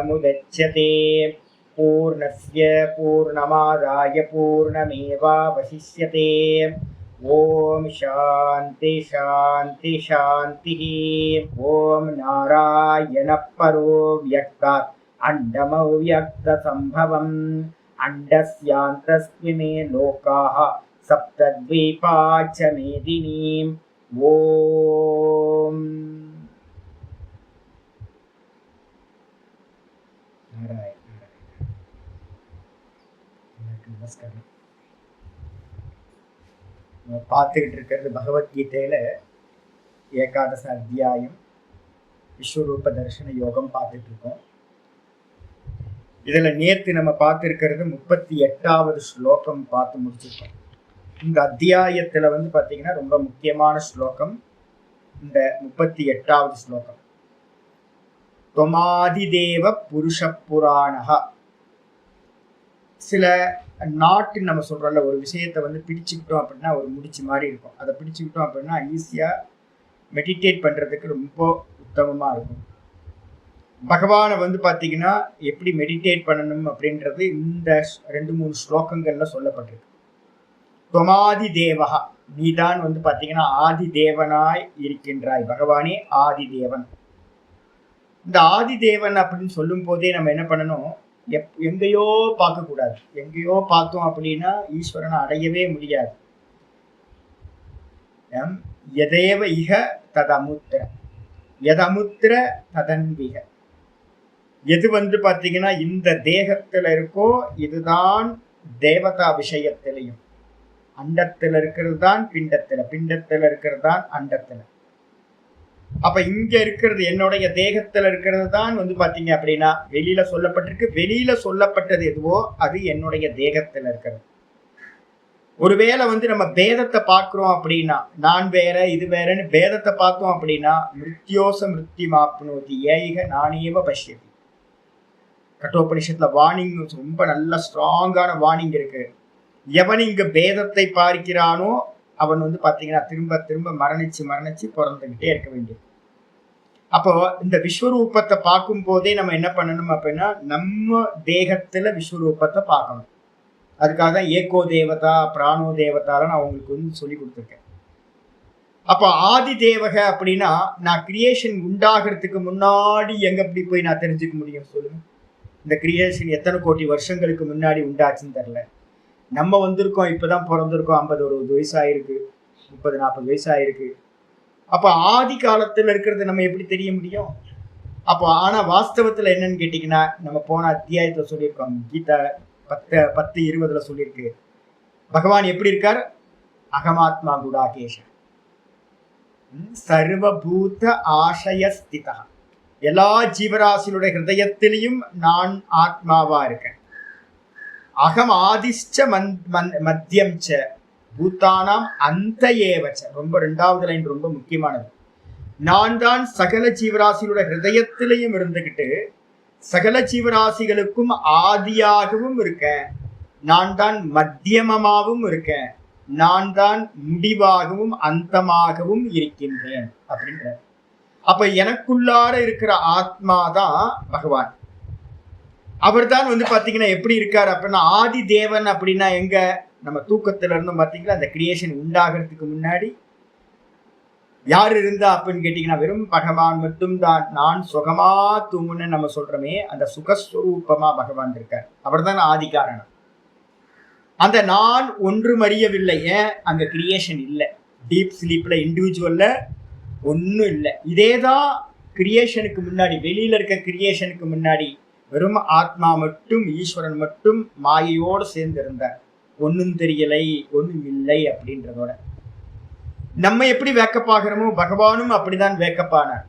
पूर्णमुदच्यते पूर्णस्य पूर्णमादाय पूर्णमेवावशिष्यते। ओम शांति शांति शांति। ओम नारायण परो व्यक्तात् अंडमव्यक्त संभवम् अंडस्यान्तस्मिने लोकाः सप्तद्वीपा च मेदिनीम्। ओम नारायण நமஸ்காரம். நம்ம பார்த்துக்கிட்டு இருக்கிறது பகவத்கீதையில ஏகாதச அத்தியாயம் விஸ்வரூப தரிசன யோகம் பார்த்துட்டு இருக்கோம். இதுல நேற்று நம்ம பார்த்துருக்கிறது 38வது ஸ்லோகம் பார்த்து முடிச்சிருக்கோம். இந்த அத்தியாயத்துல பார்த்தீங்கன்னா ரொம்ப முக்கியமான ஸ்லோகம் இந்த 38வது ஸ்லோகம். தொமாதிதேவ புருஷ புராணஹ. சில நாட்டு நம்ம சொல்றோம்ல, ஒரு விஷயத்தை பிடிச்சுக்கிட்டோம் அப்படின்னா ஒரு முடிச்சு மாதிரி இருக்கும். அதை பிடிச்சுக்கிட்டோம் அப்படின்னா ஈஸியா மெடிடேட் பண்றதுக்கு ரொம்ப உத்தமமா இருக்கும். பகவானை பார்த்தீங்கன்னா எப்படி மெடிடேட் பண்ணணும் அப்படின்றது இந்த 2-3 ஸ்லோகங்கள்ல சொல்லப்பட்டிருக்கு. தொமாதி தேவகா, நீதான் பார்த்தீங்கன்னா ஆதி தேவனாய் இருக்கின்றாய். பகவானே ஆதி தேவன். இந்த ஆதி தேவன் அப்படின்னு சொல்லும் போதே நம்ம என்ன பண்ணணும், எங்கேயோ பார்க்க கூடாது. எங்கேயோ பார்த்தோம் அப்படின்னா ஈஸ்வரனை அடையவே முடியாது. எதேவ இக ததமுத்திர எதமுத்திர ததன்விக. எது பார்த்தீங்கன்னா இந்த தேகத்துல இருக்கோ இதுதான் தேவதா விஷயத்திலையும். அண்டத்துல இருக்கிறது தான் பிண்டத்துல, பிண்டத்துல இருக்கிறது தான் அண்டத்துல. அப்ப இங்க இருக்கிறது என்னுடைய தேகத்துல இருக்கிறது தான் பாத்தீங்க அப்படின்னா வெளியில சொல்லப்பட்டிருக்கு. வெளியில சொல்லப்பட்டது எதுவோ அது என்னுடைய தேகத்துல இருக்கிறது. ஒருவேளை நம்ம பேதத்தை பார்க்கிறோம் அப்படின்னா, நான் வேற இது வேறன்னு பேதத்தை பார்த்தோம் அப்படின்னா மிருத்யோச மிருத்யுமாப்னோதி ஏக நானேவ பஷ்யதி. கட்டோபனிஷத்துல வார்னிங் ரொம்ப நல்ல ஸ்ட்ராங்கான வார்னிங் இருக்கு. எவன் இங்க பேதத்தை பார்க்கிறானோ அவன் பாத்தீங்கன்னா திரும்ப திரும்ப மரணிச்சு மரணிச்சு பிறந்துகிட்டே இருக்க வேண்டியது. அப்போ இந்த விஸ்வரூபத்தை பார்க்கும் போதே நம்ம என்ன பண்ணணும் அப்படின்னா நம்ம தேகத்துல விஸ்வரூபத்தை பார்க்கணும். அதுக்காக தான் ஏகோ தேவதா பிராணோ தேவதால நான் உங்களுக்கு சொல்லி கொடுத்துருக்கேன். அப்போ ஆதி தேவக அப்படின்னா நான் கிரியேஷன் உண்டாகிறதுக்கு முன்னாடி எங்க எப்படி போய் நான் தெரிஞ்சுக்க முடியும் சொல்லுங்க? இந்த கிரியேஷன் எத்தனை கோடி வருஷங்களுக்கு முன்னாடி உண்டாச்சுன்னு தெரியல. நம்ம வந்திருக்கோம், இப்பதான் பிறந்திருக்கோம், 50-60 வயசு ஆயிருக்கு, 30-40 வயசு ஆயிருக்கு. அப்ப ஆதி காலத்துல இருக்கிறது நம்ம எப்படி தெரிய முடியும்? அப்போ ஆனா வாஸ்தவத்துல என்னன்னு கேட்டீங்கன்னா நம்ம போன அத்தியாயத்துல சொல்லியிருக்கோம். கீதா 10:20 சொல்லியிருக்கு. பகவான் எப்படி இருக்கார்? அகமாத்மா குடாகேஷ சர்வபூத ஆசயஸ்திதா. எல்லா ஜீவராசிகளுடைய ஹிருதயத்திலையும் நான் ஆத்மாவா இருக்கேன். அகம் ஆதிஷ்ச மத்தியம் ச பூத்தானாம் அந்த ஏவச்ச. ரொம்ப 2வது லைன் ரொம்ப முக்கியமானது. நான் தான் சகல ஜீவராசிகளுடைய ஹிருதயத்திலையும் இருந்துகிட்டு சகல ஜீவராசிகளுக்கும் ஆதியாகவும் இருக்கேன். நான் தான் மத்தியமமாகவும் இருக்கேன். நான் தான் முடிவாகவும் அந்தமாகவும் இருக்கின்றேன் அப்படின்ற. அப்ப எனக்குள்ளார இருக்கிற ஆத்மாதான் பகவான். அவர் தான் பாத்தீங்கன்னா எப்படி இருக்காரு அப்படின்னா ஆதி தேவன் அப்படின்னா எங்க நம்ம தூக்கத்துல இருந்தும் பாத்தீங்கன்னா அந்த கிரியேஷன் உண்டாகிறதுக்கு முன்னாடி யார் இருந்தா அப்படின்னு கேட்டீங்கன்னா வெறும் பகவான் மட்டும் தான். நான் சுகமா தூங்குன்னு நம்ம சொல்றோமே, அந்த சுகஸ்வரூபமா பகவான் இருக்கார். அவர் தான் ஆதி காரணம். அந்த நான் ஒன்றும் அறியவில்லை. ஏன்? அங்க கிரியேஷன் இல்லை. டீப் ஸ்லீப்ல இண்டிவிஜுவல்ல ஒன்றும் இல்லை. இதேதான் கிரியேஷனுக்கு முன்னாடி, வெளியில இருக்க கிரியேஷனுக்கு முன்னாடி வெறும் ஆத்மா மட்டும், ஈஸ்வரன் மட்டும் மாயையோடு சேர்ந்து இருந்தார். ஒன்றும் தெரியலை, ஒன்றும் இல்லை அப்படின்றதோட நம்ம எப்படி வேக்கப்பாகிறோமோ பகவானும் அப்படிதான் வேக்கப்பானார்.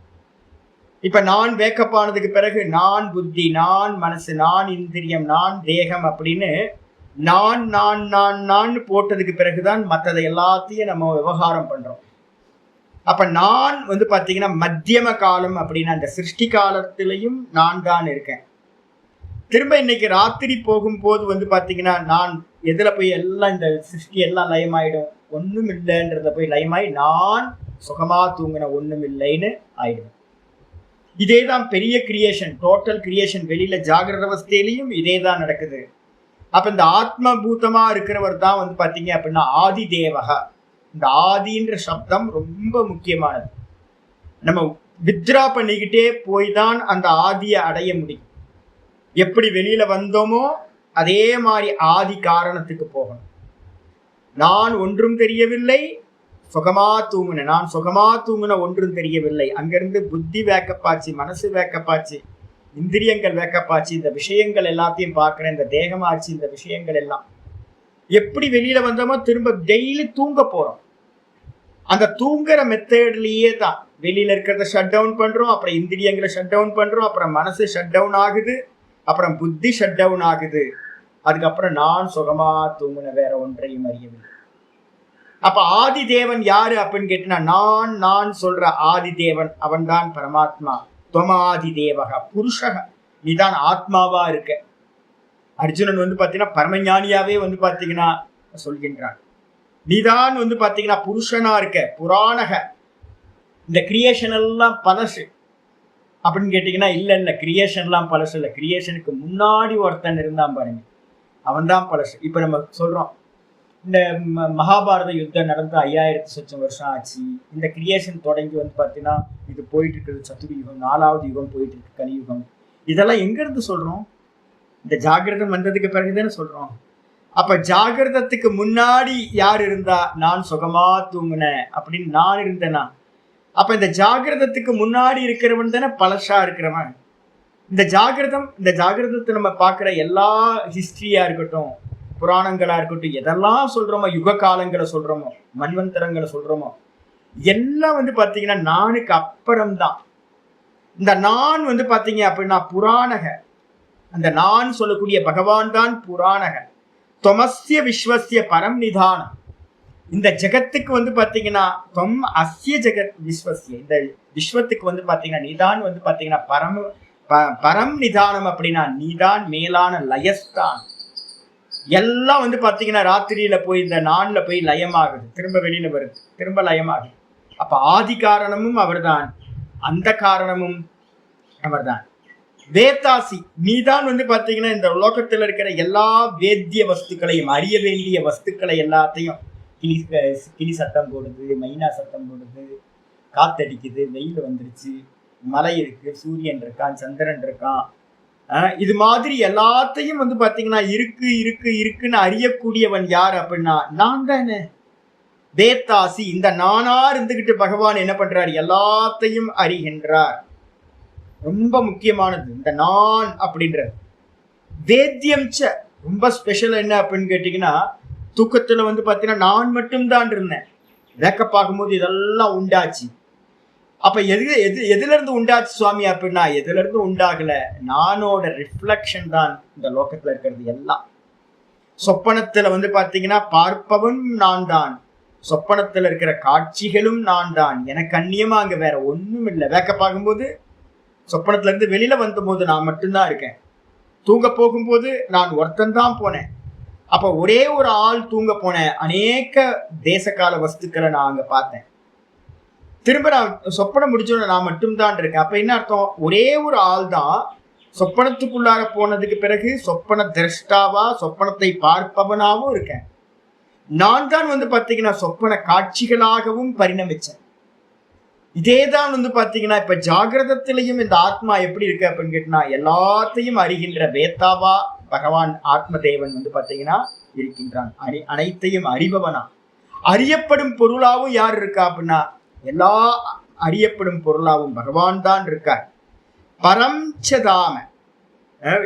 இப்ப நான் வேக்கப்பானதுக்கு பிறகு நான் புத்தி, நான் மனசு, நான் இந்திரியம், நான் தேகம் அப்படின்னு நான் நான் நான் நான் போட்டதுக்கு பிறகுதான் மற்றதை எல்லாத்தையும் நம்ம விவகாரம் பண்றோம். அப்ப நான் பாத்தீங்கன்னா மத்தியம காலம் அப்படின்னா அந்த சிருஷ்டி காலத்திலையும் நான் தான் இருக்கேன். திரும்ப இன்னைக்கு ராத்திரி போகும்போது பாத்தீங்கன்னா நான் எதுல போய் எல்லாம் இந்த சிருஷ்டி எல்லாம் லயமாயிடும், ஒண்ணும் இல்லைன்றத போய் லயமாயி நான் சுகமா தூங்கின ஒண்ணும் இல்லைன்னு ஆயிடுவேன். இதேதான் பெரிய கிரியேஷன், டோட்டல் கிரியேஷன். வெளியில ஜாகிரத அவஸ்தையிலையும் இதே தான் நடக்குது. அப்ப இந்த ஆத்ம பூதமா இருக்கிறவர் தான் வந்து பாத்தீங்க அப்படின்னா ஆதி தேவகா. இந்த ஆதின்ற சப்தம் ரொம்ப முக்கியமானது. நம்ம வித்ரா பண்ணிக்கிட்டே போய் தான் அந்த ஆதியை அடைய முடியும். எப்படி வெளியில வந்தோமோ அதே மாதிரி ஆதி காரணத்துக்கு போகணும். நான் ஒன்றும் தெரியவில்லை, சுகமா தூங்குன, நான் சுகமா தூங்குன ஒன்றும் தெரியவில்லை. அங்கிருந்து புத்தி வேக்கப்பாச்சு, மனசு வேக்கப்பாச்சு, இந்திரியங்கள் வேக்கப்பாச்சு, இந்த விஷயங்கள் எல்லாத்தையும் பார்க்கிறேன், இந்த தேகமாச்சு, இந்த விஷயங்கள் எல்லாம் எப்படி வெளியில வந்தோமோ திரும்ப டெய்லி தூங்க போறோம். அந்த தூங்குற மெத்தட்லயே தான் வெளியில இருக்கிறத ஷட் டவுன் பண்றோம், அப்புறம் இந்திரியங்களை ஷட் டவுன் பண்றோம், அப்புறம் மனசு ஷட் டவுன் ஆகுது, அப்புறம் புத்தி ஷட் டவுன் ஆகுது. அதுக்கப்புறம் நான் சுகமா தூங்குன, வேற ஒன்றையும் அறியவில்லை. அப்ப ஆதி தேவன் யாரு அப்படின்னு கேட்டீங்கன்னா நான் சொல்ற ஆதி தேவன் அவன் தான் பரமாத்மா. துவமாதி தேவக புருஷக, நீதான் ஆத்மாவா இருக்க. அர்ஜுனன் வந்து பாத்தீங்கன்னா பரமஞானியாவே வந்து பாத்தீங்கன்னா சொல்கின்றான், நீதான் வந்து பாத்தீங்கன்னா புருஷனா இருக்க, புராணக. இந்த கிரியேஷன் எல்லாம் பழசு அப்படின்னு கேட்டீங்கன்னா இல்ல கிரியேஷன் எல்லாம் பழசு இல்ல. கிரியேஷனுக்கு முன்னாடி ஒருத்தன் இருந்தான் பாருங்க, அவன் தான் பழசு. இப்ப நம்ம சொல்றோம் இந்த மகாபாரத யுத்தம் நடந்து 5000 சொச்சம் வருஷம் ஆச்சு. இந்த கிரியேஷன் தொடங்கி வந்து பார்த்தீங்கன்னா இது போயிட்டு இருக்குது சத்துரு யுகம், 4வது யுகம் போயிட்டு இருக்கு, கலியுகம். இதெல்லாம் எங்க இருந்து சொல்றோம்? இந்த ஜாகிரதம் வந்ததுக்கு பிறகுதானே சொல்றோம். அப்ப ஜாகிரதத்துக்கு முன்னாடி யார் இருந்தா? நான் சுகமா தூங்குனேன் அப்படின்னு நான் இருந்தேனா? அப்ப இந்த ஜாகிரதத்துக்கு முன்னாடி இருக்கிறவன் தானே பழசா இருக்கிறவன். இந்த ஜாகிரதத்தை நம்ம பார்க்குற எல்லா ஹிஸ்டரியா இருக்கட்டும், புராணங்களா இருக்கட்டும், எதெல்லாம் சொல்றோமோ, யுக காலங்களை சொல்றோமோ, மன்வந்தரங்களை சொல்றோமோ, எல்லாம் வந்து பாத்தீங்கன்னா நானுக்கு அப்புறம்தான். இந்த நான் வந்து பாத்தீங்க அப்படின்னா புராணக. அந்த நான் சொல்லக்கூடிய பகவான் தான் புராணக. தொமஸ்ய விஸ்வசிய பரம் நிதானம். இந்த ஜெகத்துக்கு வந்து பாத்தீங்கன்னா தொம் அஸ்ய ஜெகத் விஸ்வசிய, இந்த விஸ்வத்துக்கு வந்து பாத்தீங்கன்னா நீதான் வந்து பாத்தீங்கன்னா பரம் நிதானம். அப்படின்னா நீதான் மேலான லயஸ்தான். எல்லாம் வந்து பாத்தீங்கன்னா ராத்திரியில போய் இந்த நான்ல போய் லயமாகுது, திரும்ப வெளியில வருது, திரும்ப லயமாகுது. அப்ப ஆதி காரணமும் அவர்தான், அந்த காரணமும் அவர்தான். வேத்தாசி, நீதான் வந்து பாத்தீங்கன்னா இந்த லோகத்துல இருக்கிற எல்லா வேத்திய வஸ்துக்களையும், அறிய வேண்டிய வஸ்துக்களை எல்லாத்தையும், கிளி சத்தம் போடுது, மைனா சத்தம் போடுது, காத்தடிக்குது, வெயில் வந்துருச்சு, மலை இருக்கு, சூரியன் இருக்கான், சந்திரன் இருக்கான், இது மாதிரி எல்லாத்தையும் வந்து பாத்தீங்கன்னா இருக்குன்னு அறியக்கூடியவன் யார் அப்படின்னா நான் தானே. வேத்தாசி, இந்த நானா இருந்துகிட்டு பகவான் என்ன பண்றார்? எல்லாத்தையும் அறிகின்றார். ரொம்ப முக்கியமானது இந்த நான் அப்படின்றது. வேத்தியம் ரொம்ப ஸ்பெஷல். என்ன அப்படின்னு கேட்டீங்கன்னா, தூக்கத்துல வந்து பாத்தீங்கன்னா நான் மட்டும்தான் இருந்தேன், வேக்கப் ஆகும்போது இதெல்லாம் உண்டாச்சு. அப்ப எதுல இருந்து உண்டாச்சு சுவாமி அப்படின்னா, எதுல இருந்து உண்டாகல, நானோட ரிஃப்ளெக்ஷன் தான் இந்த லோகத்துல இருக்கிறது எல்லாம். சொப்பனத்துல வந்து பாத்தீங்கன்னா பார்ப்பவன் நான் தான், சொப்பனத்துல இருக்கிற காட்சிகளும் நான் தான், எனக்கு அந்நியமா அங்க வேற ஒண்ணும் இல்லை. வேக்கப் ஆகும்போது சொப்பனத்துல இருந்து வெளியில வந்த போது நான் மட்டும்தான் இருக்கேன். தூங்க போகும்போது நான் ஒருத்தன் தான் போனேன். அப்ப ஒரே ஒரு ஆள் தூங்க போனேன், அநேக தேசகால வஸ்துக்களை நான் அங்க பார்த்தேன். திரும்ப நான் சொப்பனம் முடிச்சோன்னு நான் மட்டும்தான் இருக்கேன். அப்ப என்ன அர்த்தம்? ஒரே ஒரு ஆள் தான் சொப்பனத்துக்குள்ளார போனதுக்கு பிறகு சொப்பன திரஷ்டாவா, சொப்பனத்தை பார்ப்பவனாவும் இருக்கேன். நான் தான் வந்து பாத்தீங்கன்னா சொப்பன காட்சிகளாகவும் பரிணமிச்சேன். இதேதான் வந்து பாத்தீங்கன்னா இப்ப ஜாகிரதத்திலையும் இந்த ஆத்மா எப்படி இருக்கு அப்படின்னு கேட்டா, எல்லாத்தையும் அறிகின்ற வேத்தாவா பகவான் ஆத்மதேவன் வந்து பாத்தீங்கன்னா இருக்கின்றான். அனைத்தையும் அறிபவனா. அறியப்படும் பொருளாவும் யார் இருக்கா அப்படின்னா, எல்லா அறியப்படும் பொருளாவும் பகவான் தான் இருக்கார். பரம்சதாம,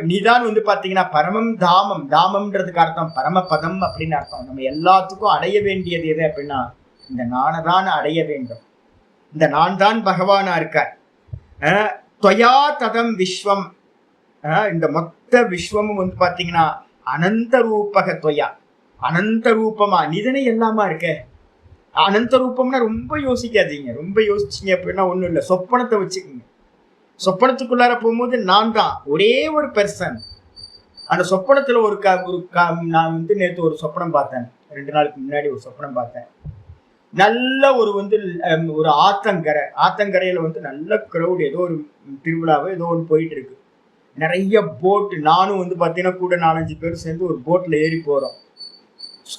நீதான் வந்து பாத்தீங்கன்னா பரமம் தாமம். தாமம்ன்றதுக்கு அர்த்தம் பரமபதம் அப்படின்னு அர்த்தம். நம்ம எல்லாத்துக்கும் அடைய வேண்டியது எது அப்படின்னா, இந்த நானதான் அடைய வேண்டும். இந்த நான் தான் பகவானா இருக்கார். தொயா ததம் விஸ்வம், இந்த மொத்த விஸ்வமும் வந்து பாத்தீங்கன்னா அனந்த ரூபக தொயா, அனந்த ரூபமா நீதானே எல்லாமா இருக்க. அனந்த ரூபம்னா ரொம்ப யோசிக்காதீங்க. ரொம்ப யோசிச்சீங்க அப்படின்னா ஒண்ணும் இல்லை, சொப்பனத்தை வச்சுக்கோங்க. சொப்பனத்துக்குள்ளார போகும்போது நான் தான் ஒரே ஒரு பெர்சன். அந்த சொப்பனத்துல நான் வந்து நேற்று ஒரு சொப்பனம் பார்த்தேன், 2 நாளுக்கு முன்னாடி ஒரு சொப்பனம் பார்த்தேன். நல்ல ஒரு வந்து ஒரு ஆத்தங்கரையில வந்து நல்ல கிரௌட், ஏதோ ஒரு திருவிழாவோ ஏதோ ஒன்று போயிட்டு இருக்கு. நிறைய போட்டு, நானும் வந்து பார்த்தீங்கன்னா கூட 4-5 பேர் சேர்ந்து ஒரு போட்டில் ஏறி போகிறோம்.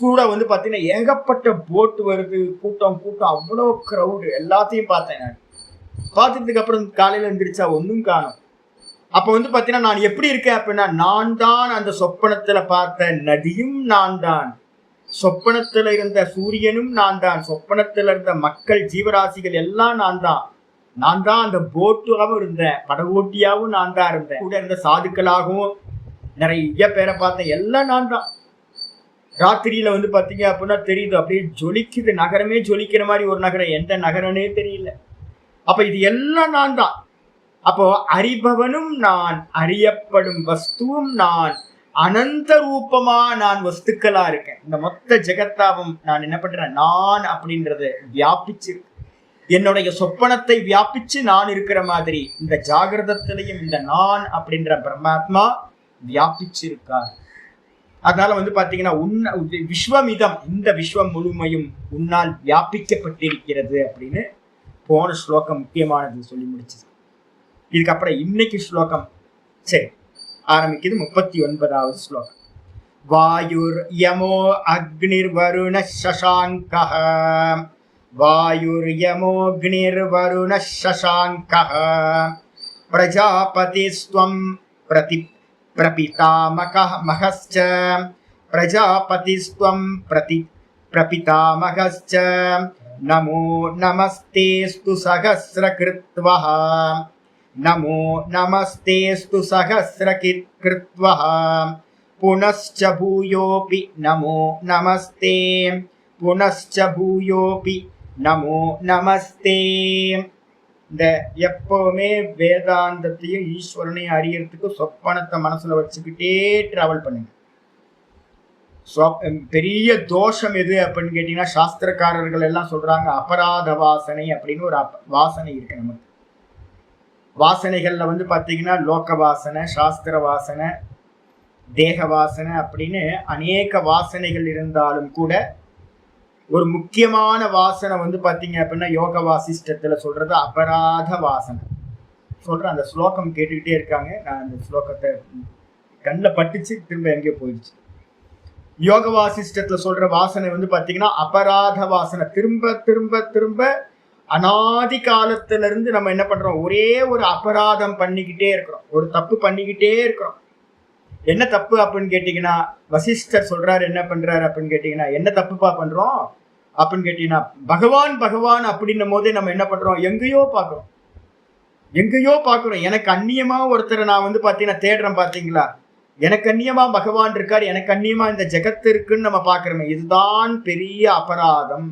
கூட வந்து பார்த்தீங்கன்னா ஏகப்பட்ட போட்டு வருது, கூட்டம் அவ்வளோ க்ரௌடு. எல்லாத்தையும் பார்த்தேன். நான் பார்த்ததுக்கு அப்புறம் காலையில் எழுந்திரிச்சா ஒன்றும் காணும். அப்போ வந்து பார்த்தீங்கன்னா நான் எப்படி இருக்கேன் அப்படின்னா, நான் தான் அந்த சொப்பனத்தில் பார்த்த நதியும் நான் தான், சொப்பனத்தில் இருந்த சூரியனும் நான் தான், சொப்பனத்தில் இருந்த மக்கள் ஜீவராசிகள் எல்லாம் நான் தான் அந்த போட்டாகவும் இருந்தேன், படகோட்டியாகவும் நான் தான் இருந்தேன், கூட இருந்த சாதுக்களாகவும் நிறைய பேரை பார்த்தேன், எல்லாம் நான் தான். ராத்திரியில வந்து பாத்தீங்க அப்படின்னா தெரியுது, அப்படியே ஜொலிக்குது, நகரமே ஜொலிக்கிற மாதிரி ஒரு நகரம், எந்த நகரம்னே தெரியல. அப்ப இது எல்லாம் நான் தான். அப்போ அறிபவனும் நான், அறியப்படும் வஸ்துவும் நான், அனந்த ரூபமா நான் வஸ்துக்களா இருக்கேன். இந்த மொத்த ஜெகத்தாவும் நான் என்ன பண்றேன், நான் அப்படின்றத வியாபிச்சு, என்னுடைய சொப்பனத்தை வியாபிச்சு நான் இருக்கிற மாதிரி இந்த ஜாகிரதத்திலையும் இந்த நான் அப்படின்ற பிரம்மாத்மா வியாபிச்சு இருக்கார். அதனால வந்து பாத்தீங்கன்னா விஸ்வமிதம், இந்த விஸ்வம் முழுமையும் உன்னால் வியாபிக்கப்பட்டிருக்கிறது அப்படின்னு போன ஸ்லோகம் முக்கியமானது சொல்லி முடிச்சு. இதுக்கப்புறம் இன்னைக்கு ஸ்லோகம் சரி ஆரம்பிக்குது. 39வது ஸ்லோகம். வாயுர் யமோ அக்னிர் வருண சசாங்கஹ, வாயுர் யமோக்னிர் வருண சசாங்கஹ, பிரஜாபதிஸ்த்வம் பிரபிதாமகः மகஸ்ச, பிரஜாபதிஸ்த்வம் பிரபிதாமகஸ்ச, நமோ நமஸ்தேஸ்து சஹஸ்ரகிருத்வஹ, நமோ நமஸ்தேஸ்து சஹஸ்ரகிருத்வஹ, புனశ్చ பூயோபி நமோ நமஸ்தே, புனశ్చ பூயோபி நமோ நமஸ்தே. இந்த எப்பவுமே வேதாந்தத்தையும் ஈஸ்வரனையும் அறியறதுக்கு சொப்பனத்தை மனசுல வச்சுக்கிட்டே டிராவல் பண்ணுங்க. பெரிய தோஷம் எது அப்படின்னு கேட்டீங்கன்னா, சாஸ்திரக்காரர்கள் எல்லாம் சொல்றாங்க அபராத வாசனை அப்படின்னு ஒரு வாசனை இருக்கு நமக்கு. வாசனைகள்ல வந்து பாத்தீங்கன்னா லோக வாசனை, சாஸ்திர வாசனை, தேக வாசனை அப்படின்னு அநேக வாசனைகள் இருந்தாலும் கூட ஒரு முக்கியமான வாசனை வந்து பாத்தீங்க அப்படின்னா யோக வாசிஷ்டத்துல சொல்றது அபராத வாசனை சொல்றேன். அந்த ஸ்லோகம் கேட்டுக்கிட்டே இருக்காங்க, நான் அந்த ஸ்லோகத்தை கண்ணில் பட்டுச்சு, திரும்ப எங்கேயோ போயிடுச்சு. யோக வாசிஷ்டத்துல சொல்ற வாசனை வந்து பாத்தீங்கன்னா அபராத வாசனை. திரும்ப திரும்ப திரும்ப அனாதி காலத்துல இருந்து நம்ம என்ன பண்றோம், ஒரே ஒரு அபராதம் பண்ணிக்கிட்டே இருக்கிறோம், ஒரு தப்பு பண்ணிக்கிட்டே இருக்கிறோம். என்ன தப்பு அப்படின்னு கேட்டீங்கன்னா, வசிஷ்டர் சொல்றாரு என்ன பண்றாரு அப்படின்னு கேட்டீங்கன்னா, என்ன தப்புப்பா பண்றோம் அப்படின்னு கேட்டீங்கன்னா, பகவான் பகவான் அப்படின்னும் போதே நம்ம என்ன பண்றோம், எங்கேயோ பாக்குறோம். எனக்கு அந்நியமா ஒருத்தரை நான் வந்து பாத்தீங்கன்னா தேடுறேன், பாத்தீங்களா, எனக்கு அந்நியமா பகவான் இருக்காரு, எனக்கு அந்நியமா இந்த ஜெகத்து இருக்குன்னு நம்ம பாக்குறோமே, இதுதான் பெரிய அபராதம்.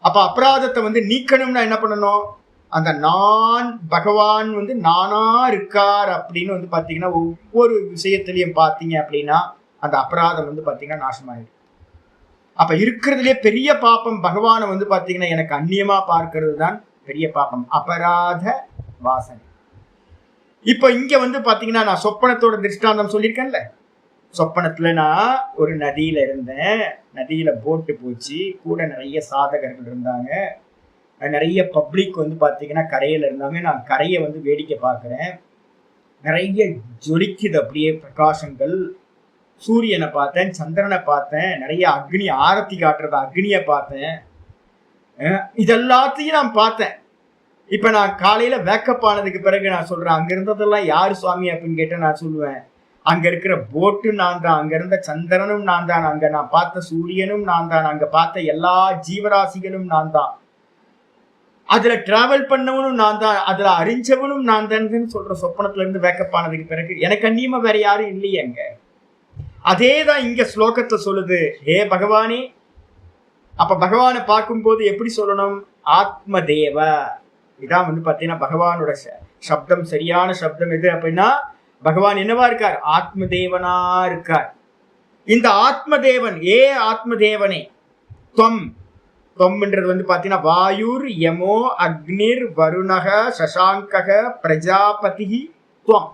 அப்ப அபராதத்தை வந்து நீக்கணும்னா என்ன பண்ணணும், அந்த நான் பகவான் வந்து நானா இருக்கார் அப்படின்னு வந்து பாத்தீங்கன்னா ஒவ்வொரு விஷயத்திலையும் பாத்தீங்க அப்படின்னா அந்த அபராதம் வந்து பாத்தீங்கன்னா நாசமாயிடும். அப்ப இருக்கிறதுலே பெரிய பாப்பம் பகவானை வந்து பாத்தீங்கன்னா எனக்கு அந்நியமா பார்க்கிறது தான் பெரிய பாப்பம், அபராத வாசனை. இப்ப இங்க வந்து பாத்தீங்கன்னா நான் சொப்பனத்தோட திருஷ்டாந்தம் சொல்லியிருக்கேன்ல, சொப்பனத்துல நான் ஒரு நதியில இருந்தேன், நதியில போட்டு போச்சு, கூட நிறைய சாதகர்கள் இருந்தாங்க, நிறைய பப்ளிக் வந்து பாத்தீங்கன்னா கரையில இருந்தாங்க. நான் கரையை வந்து வேடிக்கை பார்க்குறேன், நிறைய ஜொலிக்குது அப்படியே பிரகாசங்கள். சூரியனை பார்த்தேன், சந்திரனை பார்த்தேன், நிறைய அக்னி ஆரத்தி காட்டுறது அக்னியை பார்த்தேன், இதெல்லாத்தையும் நான் பார்த்தேன். இப்ப நான் காலையில வேக்கப் ஆனதுக்கு பிறகு நான் சொல்றேன், அங்க இருந்ததெல்லாம் யாரு சுவாமி அப்படின்னு கேட்டேன். நான் சொல்லுவேன், அங்க இருக்கிற போட்டு நான் தான், அங்க இருந்த சந்திரனும் நான் தான், அங்க நான் பார்த்த சூரியனும் நான் தான், அங்க பார்த்த எல்லா ஜீவராசிகளும் நான் தான், அதுல டிராவல் பண்ணவனும் நான் தான், அதுல அறிஞ்சவனும் நான் தான் சொல்ற சொப்பனத்துல இருந்து வேக்கப் ஆனதுக்கு பிறகு எனக்கு அந்நியமா வேற யாரும் இல்லையே அங்க. அதேதான் இங்க ஸ்லோகத்தை சொல்லுது, ஹே பகவானே. அப்ப பகவானை பார்க்கும்போது எப்படி சொல்லணும், ஆத்மதேவ. இதான் வந்து பாத்தீங்கன்னா பகவானோட சப்தம், சரியான சப்தம் எது அப்படின்னா, பகவான் என்னவா இருக்கார், ஆத்மதேவனா இருக்கார். இந்த ஆத்மதேவன், ஏ ஆத்மதேவனே, துவம், தொம்ன்றது வந்து பாத்தீங்கன்னா வாயுர் யமோ அக்னிர் வருணக சசாங்கக பிரஜாபதி துவம்.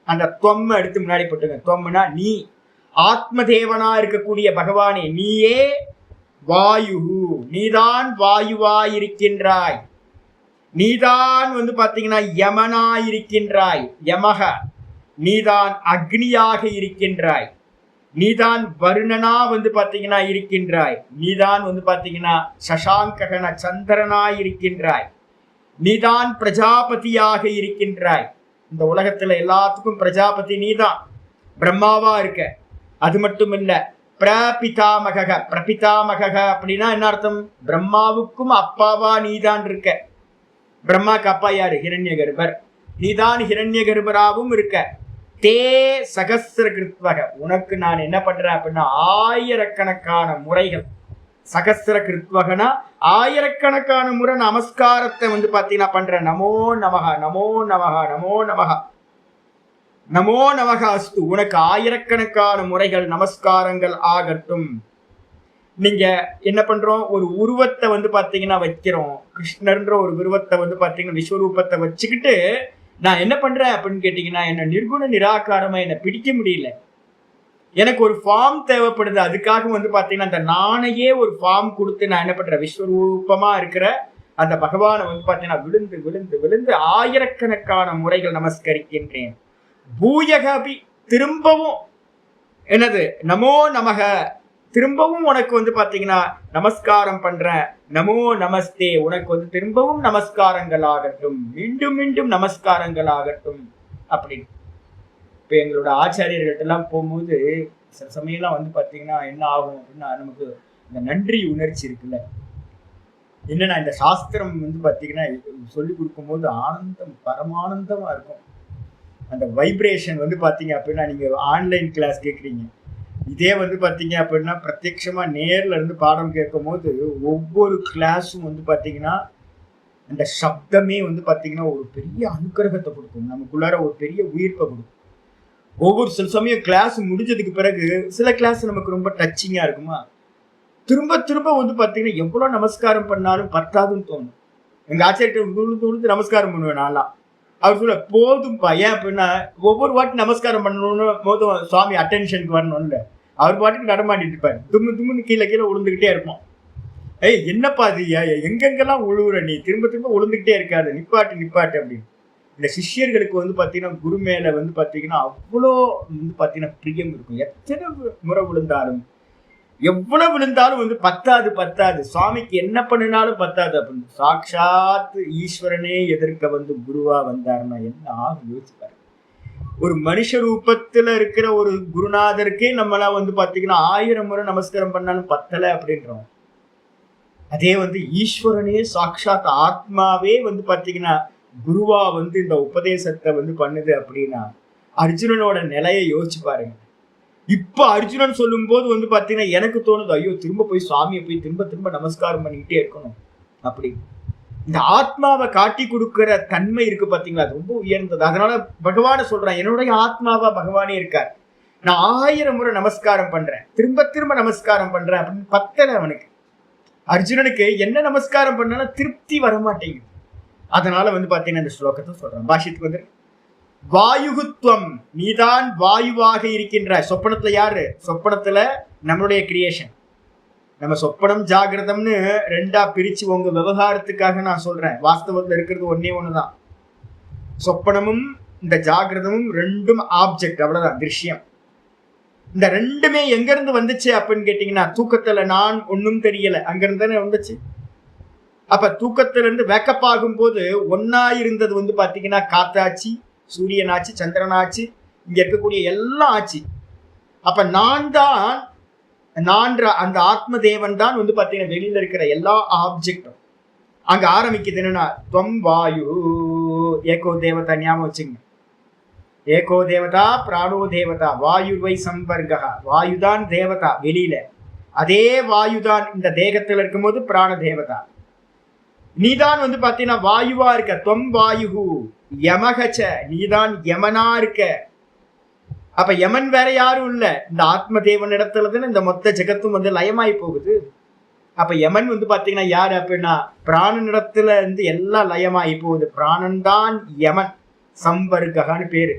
அந்த துவம் எடுத்து முன்னாடி போட்டுங்க. துவம்னா நீ, ஆத்மதேவனா இருக்கக்கூடிய பகவானே நீயே வாயு, நீதான் வாயுவாயிருக்கின்றாய். நீதான் பாத்தீங்கன்னா யமனாயிருக்கின்றாய், யமக. நீதான் அக்னியாக இருக்கின்றாய். நீதான் வருணனா பாத்தீங்கன்னா இருக்கின்றாய். நீதான் பாத்தீங்கன்னா சசாங்ககன சந்திரனாய் இருக்கின்றாய். நீதான் பிரஜாபதியாக இருக்கின்றாய். இந்த உலகத்துல எல்லாத்துக்கும் பிரஜாபதி நீதான், பிரம்மாவா இருக்க. அது மட்டும் இல்ல, பிரபிதாமக. பிரபிதாமக அப்படின்னா என்ன அர்த்தம்? பிரம்மாவுக்கும் அப்பாவா நீதான் இருக்க. பிரம்மாக்கு அப்பா யாரு? ஹிரண்ய கர்ப்பர். நீதான் ஹிரண்ய கர்ப்பராவும் இருக்க. தே சகஸ்ர கிருத்வக, உனக்கு நான் என்ன பண்றேன் அப்படின்னா ஆயிரக்கணக்கான முறைகள். சகஸ்ர கிருத்வகனா ஆயிரக்கணக்கான முறை நமஸ்காரத்தை பாத்தீங்கன்னா பண்றேன். நமோ நமக, நமோ நமக, நமோ நமக, நமோ நமக அஸ்து. உனக்கு ஆயிரக்கணக்கான முறைகள் நமஸ்காரங்கள் ஆகட்டும். நீங்க என்ன பண்றோம்? ஒரு உருவத்தை பாத்தீங்கன்னா வைக்கிறோம். கிருஷ்ணர்ன்ற ஒரு உருவத்தை பாத்தீங்கன்னா விஸ்வரூபத்தை வச்சுக்கிட்டு நான் என்ன பண்றேன் அப்படின்னு கேட்டீங்கன்னா, என்ன நிர்குண நிராகாரமா என்ன பிடிக்க முடியல. எனக்கு ஒரு ஃபார்ம் தேவைப்படுது. அதுக்காக பாத்தீங்கன்னா அந்த நானையே ஒரு ஃபார்ம் கொடுத்து நான் என்ன பண்றேன்? விஸ்வரூபமா இருக்கிற அந்த பகவானை பாத்தீங்கன்னா விழுந்து விழுந்து விழுந்து ஆயிரக்கணக்கான முறைகள் நமஸ்கரிக்கின்றேன். பூயகபி, திரும்பவும் என்னது? நமோ நமக, திரும்பவும் உனக்கு பாத்தீங்கன்னா நமஸ்காரம் பண்றேன். நமோ நமஸ்தே, உனக்கு திரும்பவும் நமஸ்காரங்கள் ஆகட்டும், மீண்டும் மீண்டும் நமஸ்காரங்கள் ஆகட்டும் அப்படின்னு. இப்ப எங்களோட ஆச்சாரியர்கள்ட்ட எல்லாம் போகும்போது சில சமயம்லாம் பாத்தீங்கன்னா என்ன ஆகும் அப்படின்னா, நமக்கு இந்த நன்றி உணர்ச்சி இருக்குல்ல. என்னன்னா இந்த சாஸ்திரம் பாத்தீங்கன்னா சொல்லி கொடுக்கும் போது ஆனந்தம், பரமானந்தமா இருக்கும். அந்த வைப்ரேஷன் பாத்தீங்க அப்படின்னா, நீங்க ஆன்லைன் கிளாஸ் கேட்குறீங்க, இதே பாத்தீங்க அப்படின்னா பிரத்யட்சமா நேர்ல இருந்து பாடம் கேட்கும் போது ஒவ்வொரு கிளாஸும் பாத்தீங்கன்னா அந்த சப்தமே பாத்தீங்கன்னா ஒரு பெரிய அனுக்கிரகத்தை கொடுக்கும். நமக்குள்ளார ஒரு பெரிய உயிர்ப்பை கொடுக்கும். ஒவ்வொரு சில சமயம் கிளாஸ் முடிஞ்சதுக்கு பிறகு சில கிளாஸ் நமக்கு ரொம்ப டச்சிங்கா இருக்குமா, திரும்ப திரும்ப பாத்தீங்கன்னா எவ்வளவு நமஸ்காரம் பண்ணாலும் பத்தாதுன்னு தோணும். எங்க ஆச்சாரிட்ட உழுந்து நமஸ்காரம் பண்ணுவேன் நான்லாம். அவர் சொல்ல போதும்பா. ஏன் அப்படின்னா ஒவ்வொரு வாட்டி நமஸ்காரம் பண்ணணும்னு போதும் சுவாமி அட்டென்ஷனுக்கு வரணும்ல. அவர் பாட்டுக்கு நடமாட்டிட்டு இருப்பாரு. தும்மு தும்முன்னு கீழே கீழே உளுந்துகிட்டே இருப்போம். என்னப்பா அது, எங்கெங்கெல்லாம் உழுவுற நீ, திரும்ப திரும்ப உளுந்துகிட்டே இருக்காது, நிப்பாட்டு நிப்பாட்டு அப்படின்னு. இந்த சிஷ்யர்களுக்கு பாத்தீங்கன்னா குரு மேல பாத்தீங்கன்னா அவ்வளோ பாத்தீங்கன்னா பிரியம் இருக்கும். எத்தனை முறை விழுந்தாலும் எவ்வளவு விழுந்தாலும் பத்தாது பத்தாது, சுவாமிக்கு என்ன பண்ணினாலும் பத்தாது அப்படின்னு. சாட்சாத் ஈஸ்வரனே எதிர்க்க குருவா வந்தாருன்னா என்ன ஆகும் யோசிப்பாரு. ஒரு மனுஷ ரூபத்துல இருக்கிற ஒரு குருநாதருக்கே நம்மளாம் பாத்தீங்கன்னா 1000 முறை நமஸ்காரம் பண்ணாலும் பத்தலை அப்படின்றோம். அதே ஈஸ்வரனே சாட்சாத் ஆத்மாவே பாத்தீங்கன்னா குருவா இந்த உபதேசத்தை பண்ணுது அப்படின்னா அர்ஜுனனோட நிலையை யோசிச்சு பாருங்க. இப்ப அர்ஜுனன் சொல்லும் போது பாத்தீங்கன்னா எனக்கு தோணுது, ஐயோ திரும்ப போய் சுவாமியை போய் திரும்ப திரும்ப நமஸ்காரம் பண்ணிக்கிட்டே இருக்கணும் அப்படி. இந்த ஆத்மாவை காட்டி கொடுக்கிற தன்மை இருக்கு பாத்தீங்களா, அது ரொம்ப உயர்ந்தது. அதனால பகவானை சொல்றேன், என்னுடைய ஆத்மாவா பகவானே இருக்கார். நான் 1000 முறை நமஸ்காரம் பண்றேன், திரும்ப திரும்ப நமஸ்காரம் பண்றேன் அப்படின்னு பத்தலை அவனுக்கு. அர்ஜுனனுக்கு என்ன நமஸ்காரம் பண்ணாலும் திருப்தி வரமாட்டேங்குது. அதனால பாத்தீங்கன்னா இந்த ஸ்லோகத்தை சொல்றேன். பாஷ்யத்துக்கு வாயுகுத்வம், நீதான் வாயுவாக இருக்கின்றாய். சொப்பனத்துல யாரு? சொப்பனத்துல நம்மளுடைய கிரியேஷன். நம்ம சொப்பனம் ஜாகிரதம்னு 2ஆ பிரிச்சு உங்க விவகாரத்துக்காக நான் சொல்றேன். வாஸ்தவத்துல இருக்கிறது ஒன்னே ஒண்ணுதான். சொப்பனமும் இந்த ஜாகிரதமும் ரெண்டும் ஆப்ஜெக்ட், அவ்வளவுதான், திருஷ்யம். இந்த ரெண்டுமே எங்க இருந்து வந்துச்சு அப்படின்னு கேட்டீங்கன்னா, தூக்கத்துல நான் ஒன்னும் தெரியல, அங்க இருந்து தானே வந்துச்சு. அப்ப தூக்கத்துல இருந்து வேக்கப் ஆகும் போது ஒன்னா இருந்தது பாத்தீங்கன்னா காத்தாச்சு, சூரியனாச்சு, சந்திரனாச்சு, இங்க இருக்கக்கூடிய எல்லாம் ஆச்சு. அப்ப நான் தான், அந்த ஆத்ம தேவன் தான் பாத்தீங்கன்னா வெளியில இருக்கிற எல்லா ஆப்ஜெக்டும். அங்க ஆரம்பிக்குது என்னன்னா துவம் வாயு ஏகோ தேவதா. ஞாபகம் வச்சுங்க, ஏகோ தேவதா பிராணோ தேவதா வாயுவை சம்பர்கா. வாயுதான் தேவதா வெளியில, அதே வாயுதான் இந்த தேகத்துல இருக்கும்போது பிராண தேவதா. நீதான் பாத்தீங்கன்னா வாயுவா இருக்க. துவம் வாயு யமகச்ச, நீதான் யமனா இருக்க. அப்ப யமன் வேற யாரும் இல்ல, இந்த ஆத்ம தேவன் இடத்துலதானே இந்த மொத்த ஜெகத்தும் லயமாயி போகுது. அப்ப யமன் பாத்தீங்கன்னா யாரு அப்படின்னா பிராணன் இடத்துல இருந்து எல்லாம் லயமாயி போகுது. பிராணன் தான் யமன், சம்பர்கான்னு பேரு.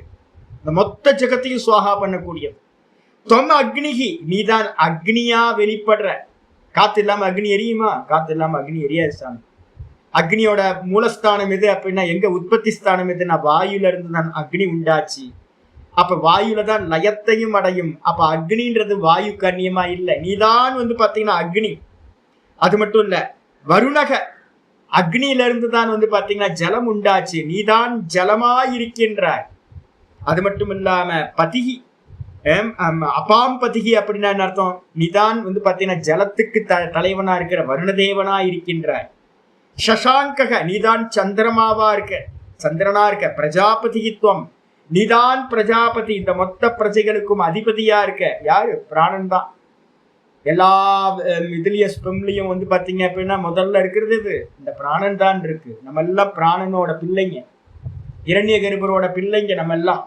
இந்த மொத்த ஜெகத்தையும் சுவாகா பண்ணக்கூடியது. தொம் அக்னிகி, நீதான் அக்னியா வெளிப்படுற. காத்து இல்லாம அக்னி எரியுமா? காத்து இல்லாம அக்னி எரியாது சாமி. அக்னியோட மூலஸ்தானம் எது அப்படின்னா, எங்க உற்பத்தி ஸ்தானம் எதுன்னா வாயுல இருந்து தான் அக்னி உண்டாச்சு. அப்ப வாயுல தான் லயத்தையும் அடையும். அப்ப அக்னின்றது வாயு கண்ணியமா இல்லை, நீதான் பாத்தீங்கன்னா அக்னி. அது மட்டும் இல்ல, வருணக அக்னியில இருந்து தான் பாத்தீங்கன்னா ஜலம் உண்டாச்சு, நீதான் ஜலமா இருக்கின்றாய். அது மட்டும் இல்லாம பதிகி அபாம் பதிகி அப்படின்னா என்ன அர்த்தம்? நீதான் பாத்தீங்கன்னா ஜலத்துக்கு தலைவனா இருக்கிற வருணதேவனா இருக்கின்றாய். சசாங்கக நீதான் சந்திரமாவா இருக்க, சந்திரனா இருக்க. பிரஜாபதித்துவம் நீதான் பிரஜாபதி, இந்த மொத்த பிரஜைகளுக்கும் அதிபதியா இருக்க. யாரு? பிராணன் தான். எல்லா இதுலயும் ஸ்பெம்லயும் பாத்தீங்க அப்படின்னா முதல்ல இருக்கிறது இது இந்த பிராணன் தான் இருக்கு. நம்ம எல்லாம் பிராணனோட பிள்ளைங்க, இரண்ய கர்ப்பரோட பிள்ளைங்க நம்ம எல்லாம்.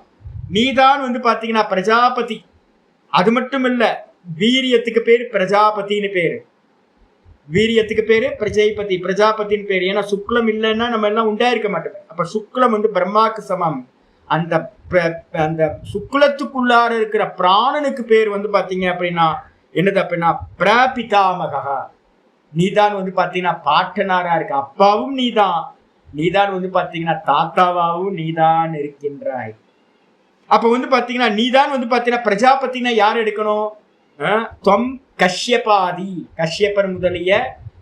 நீதான் பாத்தீங்கன்னா பிரஜாபதி. அது மட்டும் இல்ல, வீரியத்துக்கு பேரு பிரஜாபதினு பேரு, வீரியத்துக்கு பேரு பிரஜைபதி, பிரஜாபதினு பேரு. ஏன்னா சுக்லம் இல்லைன்னா நம்ம எல்லாம் உண்டாயிருக்க மாட்டோம். அப்ப சுக்லம் பிரம்மாக்கு சமம். அந்த அந்த சுக்லத்துக்குள்ளார இருக்கிற பிராணனுக்கு பேர் பாத்தீங்க அப்படின்னா என்னது அப்படின்னா பிரபிதாமகா. நீதான் பாத்தீங்கன்னா பாட்டனாரா இருக்க, அப்பாவும் நீதான், நீதான் பாத்தீங்கன்னா தாத்தாவாவும் நீதான் இருக்கின்றாய். அப்ப பாத்தீங்கன்னா நீதான் பாத்தீங்கன்னா பிரஜாபதினா யார் எடுக்கணும்? தொம் கஷ்யபாதி, கஷ்யப்பர் முதலிய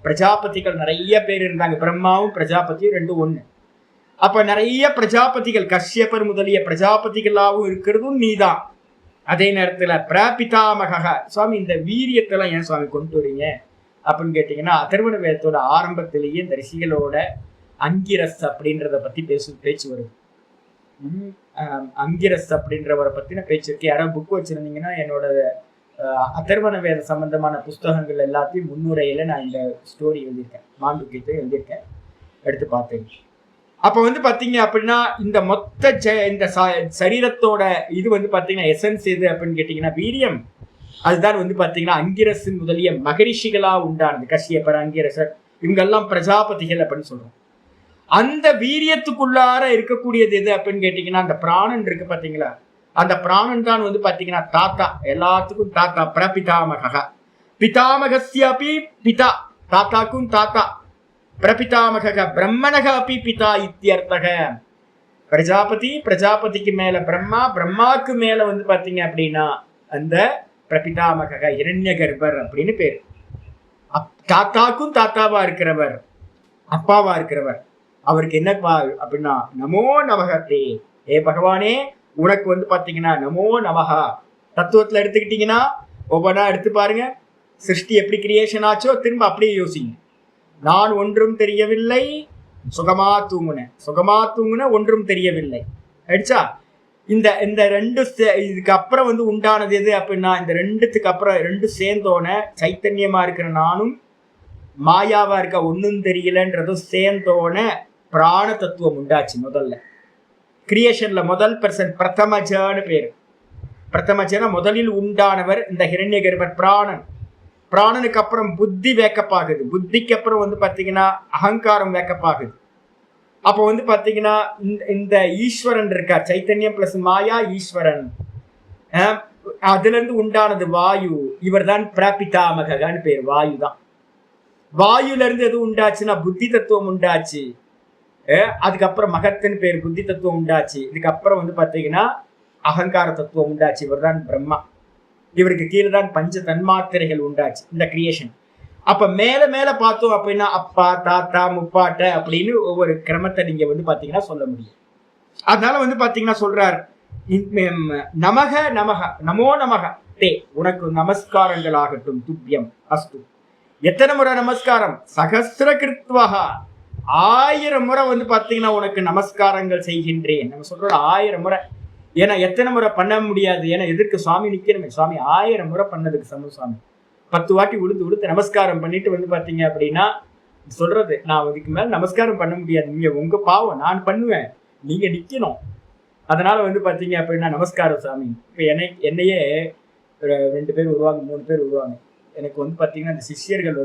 பிரஜாபதிகள் நிறைய பேர் இருந்தாங்க. பிரம்மாவும் பிரஜாபதியும் ரெண்டும் ஒண்ணு. அப்ப நிறைய பிரஜாபதிகள், கஷ்யப்பர் முதலிய பிரஜாபதிகளாவும் இருக்கிறதும் நீதான். அதே நேரத்துல பிரபிதாமகா. சுவாமி இந்த வீரியத்தெல்லாம் ஏன் சுவாமி கொண்டு வரீங்க அப்படின்னு கேட்டீங்கன்னா, அதர்வண வேதத்தோட ஆரம்பத்திலேயே இந்த ரிஷிகளோட அங்கிரஸ் அப்படின்றத பத்தி பேச்சு வருது. அங்கிரஸ் அப்படின்றவரை பத்தின பேச்சு இருக்கு. யாராவது புக் வச்சிருந்தீங்கன்னா என்னோட அதர்வண வேத சம்பந்தமான புஸ்தகங்கள் எல்லாத்தையும் முன்னுரையில நான் இந்த ஸ்டோரி எழுதியிருக்கேன், மாண்டுக்கியத்தை எழுதியிருக்கேன், எடுத்து பார்த்தேன். அப்ப பாத்தீங்க அப்படின்னா இந்த மொத்த இந்த சரீரத்தோட இது பாத்தீங்கன்னா எசன்ஸ் எது அப்படின்னு கேட்டீங்கன்னா வீரியம். அதுதான் பாத்தீங்கன்னா அங்கிரஸ் முதலிய மகரிஷிகளா உண்டானது. கஷ்யப்பர், அங்கிரசர், இவங்க எல்லாம் பிரஜாபதிகள் அப்படின்னு சொல்றோம். அந்த வீரியத்துக்குள்ளார இருக்கக்கூடியது எது அப்படின்னு கேட்டீங்கன்னா அந்த பிராணன் இருக்கு பாத்தீங்களா, அந்த பிராணன் தான் பாத்தீங்கன்னா தாத்தா, எல்லாத்துக்கும் தாத்தா. பிரபிதாமகா, பிதாமகஸ்ய அப்பி பிதா, தாத்தாக்கும் தாத்தா. பிரபிதாமக பிரம்மணக அப்பி பிதா இத்தியர்த்தக. பிரஜாபதி, பிரஜாபதிக்கு மேல பிரம்மா, பிரம்மாக்கு மேல பாத்தீங்க அப்படின்னா அந்த பிரபிதாமக இரண்ய கர்ப்பர் அப்படின்னு பேரு. தாத்தாக்கும் தாத்தாவா இருக்கிறவர், அப்பாவா இருக்கிறவர். அவருக்கு என்ன அப்படின்னா நமோ நமகத்தே, ஏ பகவானே உனக்கு பாத்தீங்கன்னா நமோ நமகா. தத்துவத்துல எடுத்துக்கிட்டீங்கன்னா ஒவ்வொன்றா எடுத்து பாருங்க. சிருஷ்டி எப்படி கிரியேஷன் ஆச்சோ திரும்ப அப்படியே யோசிங்க. நான் ஒன்றும் தெரியவில்லை, சுகமா தூங்குன ஒன்றும் தெரியவில்லை ஆயிடுச்சா. இந்த இந்த ரெண்டு இதுக்கு அப்புறம் உண்டானது எது அப்படின்னா, இந்த ரெண்டுத்துக்கு அப்புறம் ரெண்டு சேர்ந்தோன சைத்தன்யமா இருக்கிற நானும் மாயாவா இருக்க ஒன்னும் தெரியலன்றதும் சேர்ந்தோன பிராண தத்துவம் உண்டாச்சு. முதல்ல கிரியேஷன்ல முதல் பர்சன் பிரதமஜன்னு பேரு. பிரதமஜன முதலில் உண்டானவர் இந்த ஹிரண்ய கர்ப்பர் பிராணன். பிராணனுக்கு அப்புறம் புத்தி வேக்கப் ஆகுது. புத்திக்கு அப்புறம் பாத்தீங்கன்னா அகங்காரம் வேக்கப் ஆகுது. அப்போ பாத்தீங்கன்னா இந்த ஈஸ்வரன் இருக்கார், சைத்தன்யம் பிளஸ் மாயா ஈஸ்வரன். அதுல இருந்து உண்டானது வாயு. இவர் தான் பிரபிதாமகான்னு பேர், வாயு தான். வாயுல இருந்து எது உண்டாச்சுன்னா புத்தி தத்துவம் உண்டாச்சு. அதுக்கப்புறம் மகத்தின் பேர், புத்தி தத்துவம் உண்டாச்சு. இதுக்கப்புறம் பாத்தீங்கன்னா அகங்கார தத்துவம் உண்டாச்சு. இவர் தான் பிரம்மா. இவருக்கு கீழே தான் பஞ்ச தன்மாத்திரைகள் உண்டாச்சு இந்த கிரியேஷன். அப்ப மேல மேல பார்த்தோம் அப்படின்னா அப்பா, தாத்தா, முப்பாட்ட அப்படின்னு ஒவ்வொரு கிரமத்தை நீங்க பாத்தீங்கன்னா சொல்ல முடியும். அதனால பாத்தீங்கன்னா சொல்றார், நமக நமக நமோ நமக தே, உனக்கு நமஸ்காரங்கள் ஆகட்டும், துப்பியம் அஸ்து. எத்தனை முறை நமஸ்காரம்? சகஸ்ர கிருத்வகா, 1000 முறை பாத்தீங்கன்னா உனக்கு நமஸ்காரங்கள் செய்கின்றேன். நம்ம சொல்றோம் 1000 முறை. ஏன்னா எத்தனை முறை பண்ண முடியாது, ஏன்னா எதற்கு சுவாமி நிக்கணுமே. சுவாமி 1000 முறை பண்ணதுக்கு சமம். சுவாமி 10 வாட்டி உடுத்து நமஸ்காரம் பண்ணிட்டு பாத்தீங்க அப்படின்னா சொல்றது, நான் இதுக்கு மேல நமஸ்காரம் பண்ண முடியாது, நீங்க உங்க பாவம், நான் பண்ணுவேன், நீங்க நிக்கணும். அதனால பாத்தீங்க அப்படின்னா நமஸ்காரம் சாமி. இப்ப என்னையே 2 பேர் வருவாங்க, 3 பேர் வருவாங்க. எனக்கு பாத்தீங்கன்னா இந்த சிஷ்யர்கள்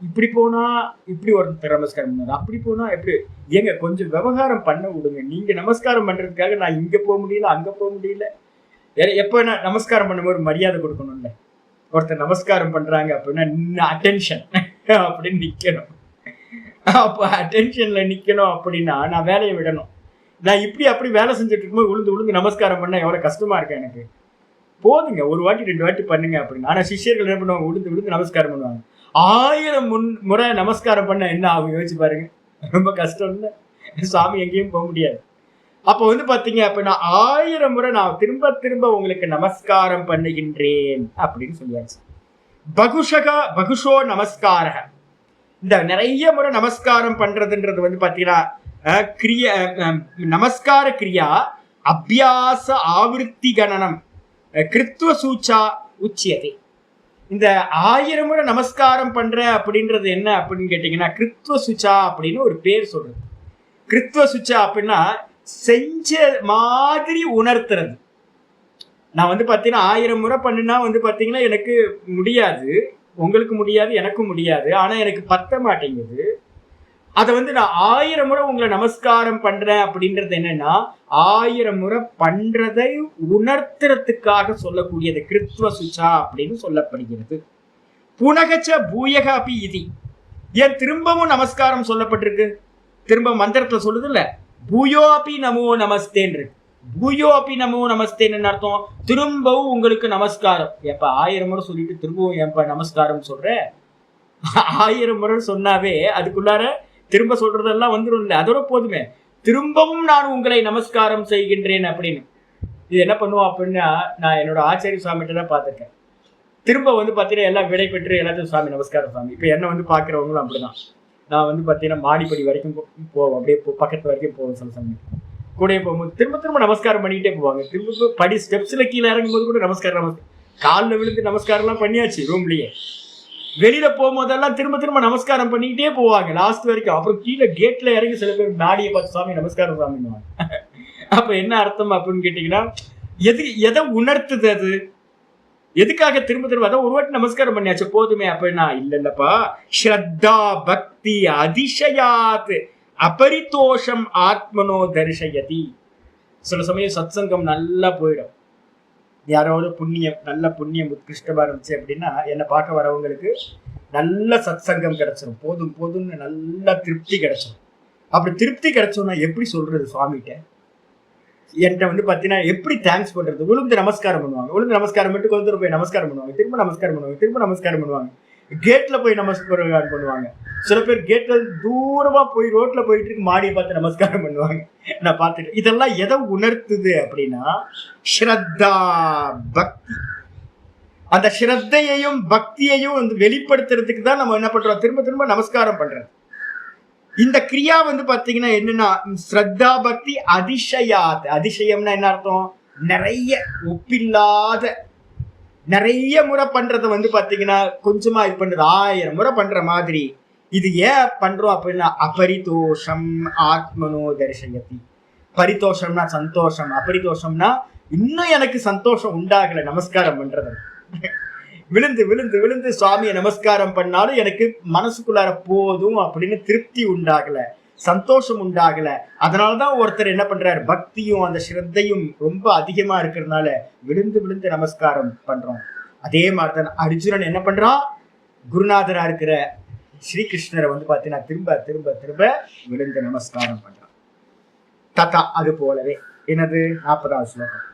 இப்படி போனா இப்படி ஒருத்தர் நமஸ்காரம் பண்ணாரு, அப்படி போனா எப்படி, ஏங்க கொஞ்சம் விவகாரம் பண்ண விடுங்க. நீங்க நமஸ்காரம் பண்றதுக்காக நான் இங்க போக முடியல, அங்க போக முடியல. எப்ப நான் நமஸ்காரம் பண்ணும்போது மரியாதை கொடுக்கணும்ல. ஒருத்தர் நமஸ்காரம் பண்றாங்க அப்படின்னா அட்டென்ஷன் அப்படின்னு நிக்கணும். அப்ப அட்டென்ஷன்ல நிக்கணும் அப்படின்னா நான் வேலையை விடணும். நான் இப்படி அப்படி வேலை செஞ்சுட்டு இருக்கும்போது விழுந்து விழுந்து நமஸ்காரம் பண்ண எவ்வளவு கஷ்டமா இருக்கு எனக்கு. போதுங்க, ஒரு வாட்டி 2 வாட்டி பண்ணுங்க அப்படின்னு. ஆனா சிஷ்யர்கள் என்ன பண்ணுவாங்க, விழுந்து விழுந்து நமஸ்காரம் பண்ணுவாங்க. 1000 முறை நமஸ்காரம் பண்ண என்ன ஆகும் யோசிச்சு பாருங்க. ரொம்ப கஷ்டம் இல்லை, சாமி எங்கேயும் போக முடியாது. அப்ப பாத்தீங்க அப்படின்னா 1000 முறை நான் திரும்ப திரும்ப உங்களுக்கு நமஸ்காரம் பண்ணுகின்றேன் அப்படின்னு சொல்லியாச்சு. பகுஷோ நமஸ்கார, இந்த நிறைய முறை நமஸ்காரம் பண்றதுன்றது பாத்தீங்கன்னா கிரியா, நமஸ்கார கிரியா அபியாச ஆவருத்தி கணனம் கிருத்துவ சூச்சா உச்சியதே. இந்த 1000 முறை நமஸ்காரம் பண்ற அப்படின்றது என்ன அப்படின்னு கேட்டீங்கன்னா கிருத்துவ சுச்சா அப்படின்னு ஒரு பேர் சொல்றது. கிருத்துவ சுச்சா அப்படின்னா செஞ்ச மாதிரி உணர்த்துறது. நான் பாத்தீங்கன்னா 1000 முறை பண்ணுனா பாத்தீங்கன்னா எனக்கு முடியாது, உங்களுக்கு முடியாது, எனக்கும் முடியாது. ஆனா எனக்கு பத்த மாட்டேங்குது. அதை நான் 1000 முறை உங்களை நமஸ்காரம் பண்றேன் அப்படின்றது என்னன்னா 1000 முறை பண்றதை உணர்த்துறதுக்காக சொல்லக்கூடியது கிருத்வ சுச்சா அப்படின்னு சொல்லப்படுகிறது. புனகச்ச பூயக அப்பி இது. ஏன் திரும்பவும் நமஸ்காரம் சொல்லப்பட்டிருக்கு? திரும்ப மந்திரத்துல சொல்லுது இல்ல, பூயோ அப்பி நமோ நமஸ்தேன்னு. பூயோ அப்பி நமோ நமஸ்தேன்னு அர்த்தம் திரும்பவும் உங்களுக்கு நமஸ்காரம். எப்ப 1000 முறை சொல்லிட்டு திரும்பவும் எப்ப நமஸ்காரம் சொல்ற? 1000 முறை சொன்னாவே அதுக்குள்ளார திரும்ப சொல்றதெல்லாம் வந்துடும் இல்லை, அதோட போதுமே. திரும்பவும் நான் உங்களை நமஸ்காரம் செய்கின்றேன் அப்படின்னு. இது என்ன பண்ணுவோம் அப்படின்னா, நான் என்னோட ஆச்சாரிய சுவாமிகிட்ட தான் பார்த்துருக்கேன். திரும்ப பார்த்தீங்கன்னா எல்லாம் விடை பெற்று எல்லாத்தையும் சுவாமி நமஸ்காரம் சுவாமி. இப்போ என்ன பார்க்குறவங்களும் அப்படிதான். நான் பார்த்தீங்கன்னா மாடிப்படி வரைக்கும் போவோம், அப்படியே பக்கத்து வரைக்கும் போவோம். சில சமயம் கூட போகும்போது திரும்ப திரும்ப நமஸ்காரம் பண்ணிக்கிட்டே போவாங்க. திரும்ப படி ஸ்டெப்ஸில் கீழே இறங்கும் போது கூட நமஸ்காரம், காலில் விழுந்து நமஸ்காரம்லாம் பண்ணியாச்சு ரூம்லேயே. வெளியில போகும்போதெல்லாம் திரும்ப திரும்ப நமஸ்காரம் பண்ணிக்கிட்டே போவாங்க லாஸ்ட் வரைக்கும். அப்புறம் கீழே கேட்ல இறங்கி சில பேர் நாடியை பார்த்து சுவாமி நமஸ்காரம் சுவாமின்னுவாங்க. அப்ப என்ன அர்த்தம் அப்படின்னு கேட்டீங்கன்னா, எதை உணர்த்துது அது? எதுக்காக திரும்ப திரும்ப அதான் ஒரு வாட்டி நமஸ்காரம் பண்ணியாச்சு போதுமே அப்படின்னா இல்லப்பா. ஸ்ரத்தா பக்தி அதிசயாத் அபரிதோஷம் ஆத்மனோ தரிசயதி. சில சமயம் சத்சங்கம் நல்லா போயிடும். யாராவது புண்ணியம், நல்ல புண்ணியம் உத்கிருஷ்டமா இருந்துச்சு அப்படின்னா என்னை பார்க்க வரவங்களுக்கு நல்ல சத்சங்கம் கிடைச்சிடும். போதும் போதும்னு நல்ல திருப்தி கிடைச்சிடும். அப்படி திருப்தி கிடைச்சோம்னா எப்படி சொல்றது சுவாமிகிட்ட? என்கிட்ட பார்த்தீங்கன்னா எப்படி தேங்க்ஸ் பண்றது? விழுந்து நமஸ்காரம் பண்ணுவாங்க. விழுந்து நமஸ்காரம் மட்டும் கொஞ்சம் தூரம் போய் நமஸ்காரம் பண்ணுவாங்க, திரும்ப நமஸ்காரம் பண்ணுவாங்க, திரும்ப நமஸ்காரம் பண்ணுவாங்க. கேட்ல போய் நமஸ்காரம் பண்ணுவாங்க. சில பேர் கேட்ல தூரமா போய் ரோட்ல போயிட்டு இருக்கு மாடியை பார்த்து நமஸ்காரம் பண்ணுவாங்க. நான் பார்த்துட்டு இதெல்லாம் எதை உணர்த்துது அப்படின்னா ஸ்ரத்தா பக்தி. அந்த ஸ்ரத்தையையும் பக்தியையும் வெளிப்படுத்துறதுக்கு தான் நம்ம என்ன பண்றோம், திரும்ப திரும்ப நமஸ்காரம் பண்றது. இந்த கிரியா பாத்தீங்கன்னா என்னன்னா ஸ்ரத்தா பக்தி அதிசயாத். அதிசயம்னா என்ன அர்த்தம்? நிறைய, ஒப்பில்லாத நிறைய முறை பண்றத பாத்தீங்கன்னா கொஞ்சமா இது பண்றது 1000 முறை பண்ற மாதிரி. இது ஏன் பண்றோம் அப்படின்னா அபரிதோஷம் ஆத்மனோ தரிசயதி. பரிதோஷம்னா சந்தோஷம், அபரிதோஷம்னா இன்னும் எனக்கு சந்தோஷம் உண்டாகல நமஸ்காரம் பண்றது. விழுந்து விழுந்து விழுந்து சுவாமியை நமஸ்காரம் பண்ணாலும் எனக்கு மனசுக்குள்ளார போதும் அப்படின்னு திருப்தி உண்டாகல, சந்தோஷம் உண்டாகல. அதனாலதான் ஒருத்தர் என்ன பண்றாரு, பக்தியும் அந்த ஸ்ரத்தையும் ரொம்ப அதிகமா இருக்கிறதுனால விழுந்து விழுந்து நமஸ்காரம் பண்றோம். அதே மாதிரிதான் அர்ஜுனன் என்ன பண்றான், குருநாதரா இருக்கிற ஸ்ரீகிருஷ்ணரை பாத்தீங்கன்னா திரும்ப திரும்ப திரும்ப விழுந்து நமஸ்காரம் பண்றான். ததா அது போலவே என்னது 40வது ஸ்லோகம்.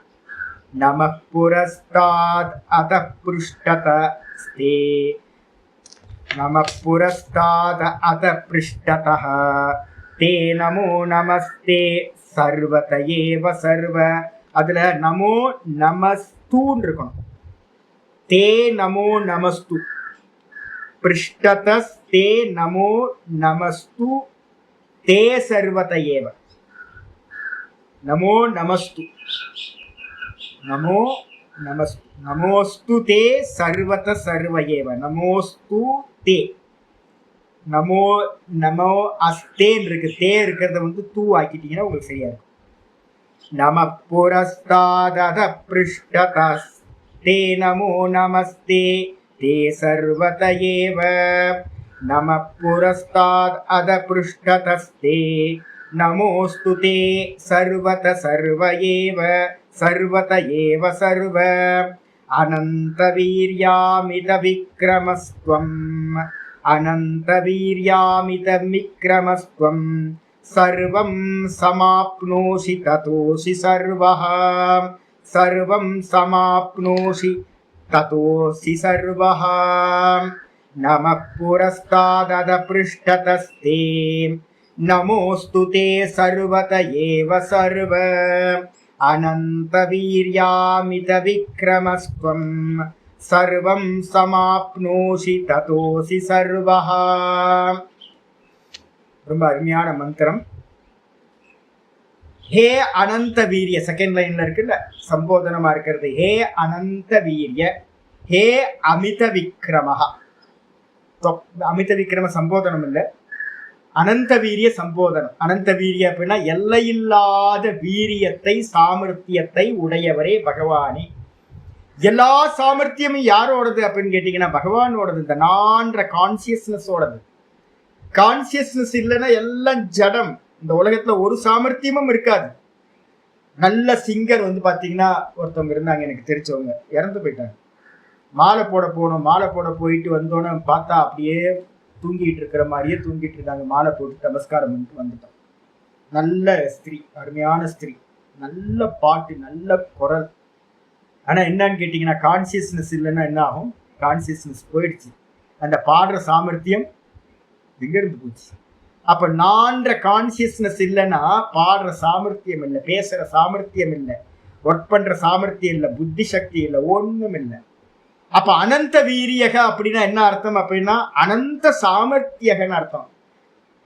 நம புரஸ்தாத் அத புருஷ்டத ஸ்தே. நம புரஸ்தாத் அத பிருஷ்டதஹ தே நமோ நமஸ்தே சர்வத ஏவ சர்வ. அதுல நமோ நமஸ்தூன்னு இருக்கணும். தே நமோ நமஸ்து. பிருஷ்டதஸ் தே நமோ நமஸ்து தே சர்வத ஏவ. நமோ நமஸ்து. நமோ நமஸ்து. நமோஸ்து தே சர்வத சர்வ ஏவ. நமோஸ்து தே. நமோ நமோ அஸ்தேன்னு இருக்கு. தே இருக்கிறத தூ ஆக்கிட்டீங்கன்னா உங்களுக்கு சரியா இருக்கும். நம புரஸ்தாத பிருஷ்டதஸ் தே நமோ நமஸ்தே தே சர்வத ஏவ. நம புரஸ்தாத் அத பிருஷ்டதஸ்தே நமோஸ்து தே சர்வத சர்வ ஏவ சர்வத ஏவ சர்வ. अनन्तवीर्यामितविक्रमस्त्वम् अनन्तवीर्यामितविक्रमस्त्वं सर्वं समाप्नोषि ततोऽसि सर्वः सर्वं समाप्नोषि ततोऽसि सर्वः नमः पुरस्तादपृष्ठतस्ते नमोऽस्तु ते सर्वत एव सर्व अनन्तवीर्यामितविक्रमस्त्वं सर्वं समाप्नोषि ततोऽसि सर्वः. ரொம்ப அருமையான மந்திரம். ஹே அனந்த வீரிய செகண்ட் லைன்ல இருக்குல்ல, சம்போதனமா இருக்கிறது. ஹே அனந்த வீரிய, ஹே அமித விக்ரமஹா. அமித விக்ரம சம்போதனம் இல்லை, அனந்த வீரிய சம்போதனம். அனந்த வீரிய அப்படின்னா எல்லையில்லாத வீரியத்தை சாமர்த்தியத்தை உடையவரே பகவானே. எல்லா சாமர்த்தியமும் யாரோடது அப்படின்னு கேட்டீங்கன்னா பகவானோடது. இந்த நான்ற கான்சியஸ்னஸோடது. கான்சியஸ்னஸ் இல்லைன்னா எல்லாம் ஜடம். இந்த உலகத்துல ஒரு சாமர்த்தியமும் இருக்காது. நல்ல சிங்கர் பாத்தீங்கன்னா ஒருத்தவங்க இருந்தாங்க, எனக்கு தெரிஞ்சவங்க, இறந்து போயிட்டாங்க. மாலை போட போனோம், மாலை போட போயிட்டு வந்தோன்னு பார்த்தா அப்படியே தூங்கிட்டு இருக்கிற மாதிரியே தூங்கிட்டு இருந்தாங்க. மாலை போட்டு நமஸ்காரம் பண்ணிட்டு வந்துட்டோம். நல்ல ஸ்திரீ, அருமையான ஸ்திரீ, நல்ல பாட்டு, நல்ல குரல். ஆனா என்னன்னு கேட்டீங்கன்னா கான்சியஸ்னஸ் இல்லைன்னா என்ன ஆகும்? கான்சியஸ்னஸ் போயிடுச்சு, அந்த பாடுற சாமர்த்தியம் எங்க இருந்து போச்சு. அப்ப நான்ற கான்சியஸ்னஸ் இல்லைன்னா பாடுற சாமர்த்தியம் இல்லை, பேசுற சாமர்த்தியம் இல்லை, ஒர்க் பண்ற சாமர்த்தியம் இல்லை, புத்தி சக்தி இல்லை, ஒண்ணும் இல்லை. அப்ப அனந்த வீரியக அப்படின்னா என்ன அர்த்தம் அப்படின்னா அனந்த சாமர்த்தியகன்னு அர்த்தம்.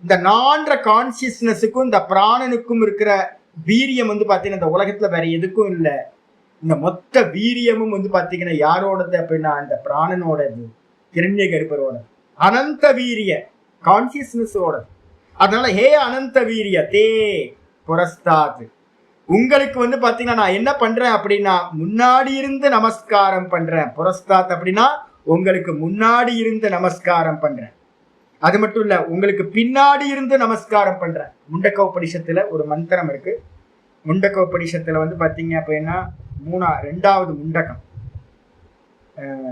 இந்த நான்ற கான்சியஸ்னஸுக்கும் இந்த பிராணனுக்கும் இருக்கிற வீரியம் பாத்தீங்கன்னா இந்த உலகத்துல வேற எதுக்கும் இல்லை. இந்த மொத்த வீரியமும் பாத்தீங்கன்னா யாரோடது அப்படின்னா அந்த பிராணனோடது, கிரண்ய கர்ப்பரோட. அனந்த வீரிய கான்சியஸ்னஸோட. அதனால ஹே அனந்த வீரிய தே புரஸ்தாத், உங்களுக்கு பாத்தீங்கன்னா நான் என்ன பண்றேன் அப்படின்னா முன்னாடி இருந்து நமஸ்காரம் பண்றேன். புரஸ்தாத் அப்படின்னா உங்களுக்கு முன்னாடி இருந்து நமஸ்காரம் பண்றேன். அது மட்டும் இல்ல, உங்களுக்கு பின்னாடி இருந்து நமஸ்காரம் பண்றேன். முண்டக்க உபனிஷத்துல ஒரு மந்திரம் இருக்கு. முண்டக்க உபனிஷத்துல பாத்தீங்க அப்படின்னா ரெண்டாவது முண்டகம்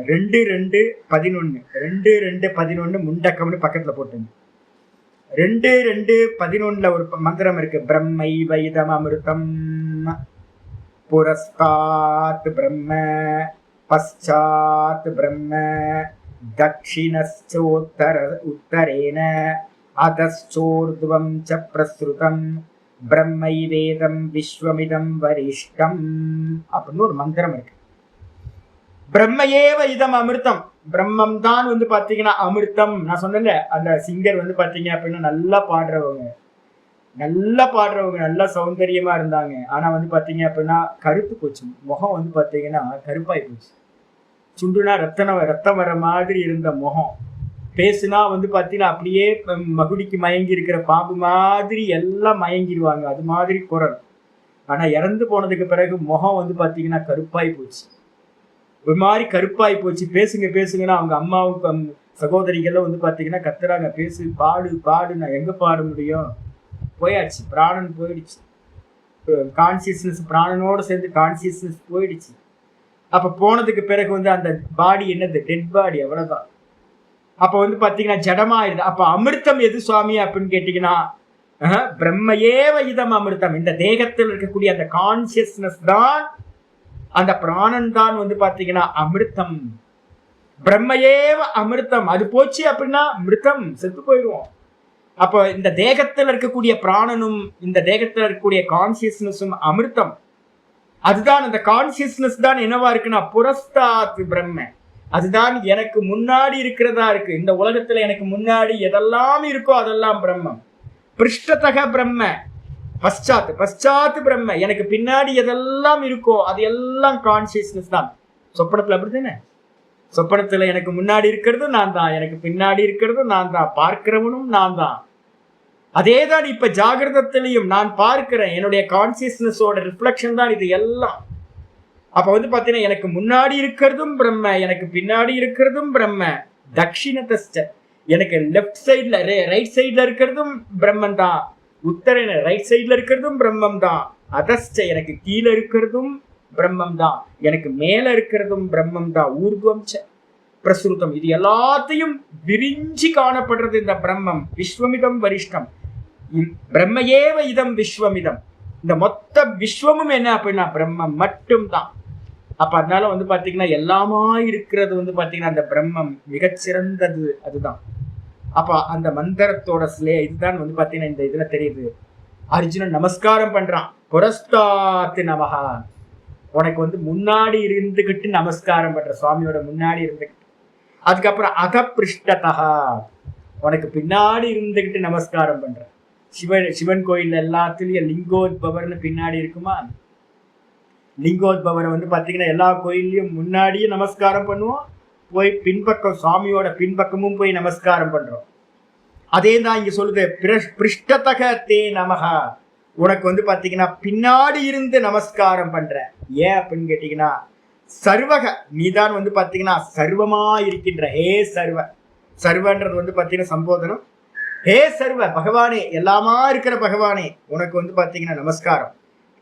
2:2:11 2:2:11 முண்டக்கம்னு பக்கத்துல போட்டுங்க. 2:2:11 ஒரு மந்திரம் இருக்கு. பிரம்மை வைதம் அமிர்தம் புரஸ்தாத் பிரம்ம பశ్చాத் பிரம்ம உத்தரேன அதச்சோர்துவம் ச பிரஸ்ருதம் பிரம்மை வேதம் விஸ்வமிதம் வரிஷ்டம் அப்படின்னு ஒரு மந்திரம் இருக்கு. பிரம்மையேவ இதம் அமிர்தம், பிரம்மம் தான் பாத்தீங்கன்னா அமிர்தம். நான் சொன்னேன்ல, அந்த சிங்கர் பாத்தீங்க அப்படின்னா நல்லா பாடுறவங்க, நல்லா சௌந்தரியமா இருந்தாங்க. ஆனா பாத்தீங்க அப்படின்னா கருத்து போச்சு, முகம் பாத்தீங்கன்னா கருப்பாய் போச்சு. சுண்டுனா ரத்தம் வர மாதிரி இருந்த முகம். பேசுனா பாத்தீங்கன்னா அப்படியே மகுடிக்கு மயங்கி இருக்கிற பாம்பு மாதிரி எல்லாம் மயங்கிடுவாங்க, அது மாதிரி குரல். ஆனா இறந்து போனதுக்கு பிறகு முகம் பாத்தீங்கன்னா கருப்பாய் போச்சு, ஒரு மாதிரி கருப்பாய் போச்சு. பேசுங்கன்னா அவங்க அம்மாவும் சகோதரிகள்லாம் பாத்தீங்கன்னா கத்துறாங்க, பேசு, பாடு. நான் எங்க பாட முடியும்? போயாச்சு, பிராணன் போயிடுச்சு. கான்சியஸ்னஸ் பிராணனோட சேர்ந்து கான்சியஸ்னஸ் போயிடுச்சு. அப்ப போனதுக்கு பிறகு அந்த பாடி என்னது? டெட் பாடி, அவ்வளவுதான். அப்ப பாத்தீங்கன்னா ஜடமாயிருது. அப்ப அமிர்தம் எது சுவாமி அப்படின்னு கேட்டீங்கன்னா பிரம்மையேவ இதம் அமிர்தம். இந்த தேகத்தில் இருக்கக்கூடிய அந்த கான்சியஸ்னஸ் தான், அந்த பிராணன் தான் பாத்தீங்கன்னா அமிர்தம். பிரம்மையேவ அமிர்தம். அது போச்சு அப்படின்னா மிருதம், செத்து போயிடுவோம். அப்ப இந்த தேகத்தில் இருக்கக்கூடிய பிராணனும் இந்த தேகத்தில் இருக்கக்கூடிய கான்சியஸ்னஸும் அமிர்தம். அதுதான், அந்த கான்சியஸ்னஸ் தான் என்னவா இருக்குன்னா புரஸ்தாத் பிரம்ம. அதுதான் எனக்கு முன்னாடி இருக்கிறதா இருக்கு. இந்த உலகத்துல எனக்கு முன்னாடி எதெல்லாம் இருக்கோ அதெல்லாம் பிரம்மம். பிருஷ்டதக பிரம்ம பశ్చాத் பிரம்ம. எனக்கு பின்னாடி எதெல்லாம் இருக்கோ அது எல்லாம் கான்சியஸ்னஸ் தான். சொப்பனத்துல அப்படித்தானே? சொப்பனத்துல எனக்கு முன்னாடி இருக்கிறது நான் தான், எனக்கு பின்னாடி இருக்கிறது நான் தான், பார்க்கிறவனும் நான் தான். அதேதான் இப்ப ஜாகிரதத்திலையும் நான் பார்க்கிறேன், என்னுடைய கான்சியஸ்னஸோட ரிஃப்ளெக்ஷன் தான் இது எல்லாம். அப்ப பாத்தீங்கன்னா எனக்கு முன்னாடி இருக்கிறதும் பிரம்ம, எனக்கு பின்னாடி இருக்கிறதும் பிரம்ம. தட்சிணதஸ்ட, எனக்கு லெஃப்ட் சைட்ல ரைட் சைட்ல இருக்கிறதும் பிரம்மன் தான். உத்தரன ரைட் சைட்ல இருக்கிறதும் பிரம்மம் தான். அதஸ்ட, எனக்கு கீழே இருக்கிறதும் பிரம்மம் தான், எனக்கு மேல இருக்கிறதும் பிரம்மம் தான், ஊர்வம் பிரசுருதம், இது எல்லாத்தையும் விரிஞ்சி காணப்படுறது இந்த பிரம்மம். விஸ்வமிதம் வரிஷ்டம், பிரம்மையேவ இதம் விஸ்வமிதம், இந்த மொத்த விஸ்வமும் என்ன அப்படின்னா பிரம்மம் மட்டும்தான். அப்ப அதனால வந்து பாத்தீங்கன்னா எல்லாமா இருக்கிறது வந்து பாத்தீங்கன்னா அந்த பிரம்மம் மிகச்சிறந்தது, அதுதான். அப்ப அந்த மந்திரத்தோட இதுதான் வந்து பாத்தீங்கன்னா இந்த இதுல தெரியுது. அர்ஜுனன் நமஸ்காரம் பண்றான், புரஸ்தாத்து நமகா, உனக்கு வந்து முன்னாடி இருந்துகிட்டு நமஸ்காரம் பண்ற, சுவாமியோட முன்னாடி இருந்துகிட்டு. அதுக்கப்புறம் அகப்பிருஷ்டதா, உனக்கு பின்னாடி இருந்துகிட்டு நமஸ்காரம் பண்ற. சிவன் கோயில் எல்லாத்துலயும் லிங்கோத்பவர்னு பின்னாடி இருக்குமா, லிங்கோத்பவரை வந்து பாத்தீங்கன்னா எல்லா கோயில்லையும் முன்னாடியே நமஸ்காரம் பண்ணுவோம், போய் பின்பக்கம் சுவாமியோட பின்பக்கமும் போய் நமஸ்காரம் பண்றோம். அதே தான் இங்க சொல்லுது, பிருஷ்டதக தே நமகா, உனக்கு வந்து பாத்தீங்கன்னா பின்னாடி இருந்து நமஸ்காரம் பண்ற. ஏன் அப்படின்னு கேட்டீங்கன்னா, சர்வக, நீதான் வந்து பாத்தீங்கன்னா சர்வமா இருக்கின்ற, ஹே சர்வ, சர்வன்றது வந்து பாத்தீங்கன்னா சம்போதனம். ஹே சர்வ பகவானே, எல்லாமா இருக்கிற பகவானே, உனக்கு வந்து பாத்தீங்கன்னா நமஸ்காரம்.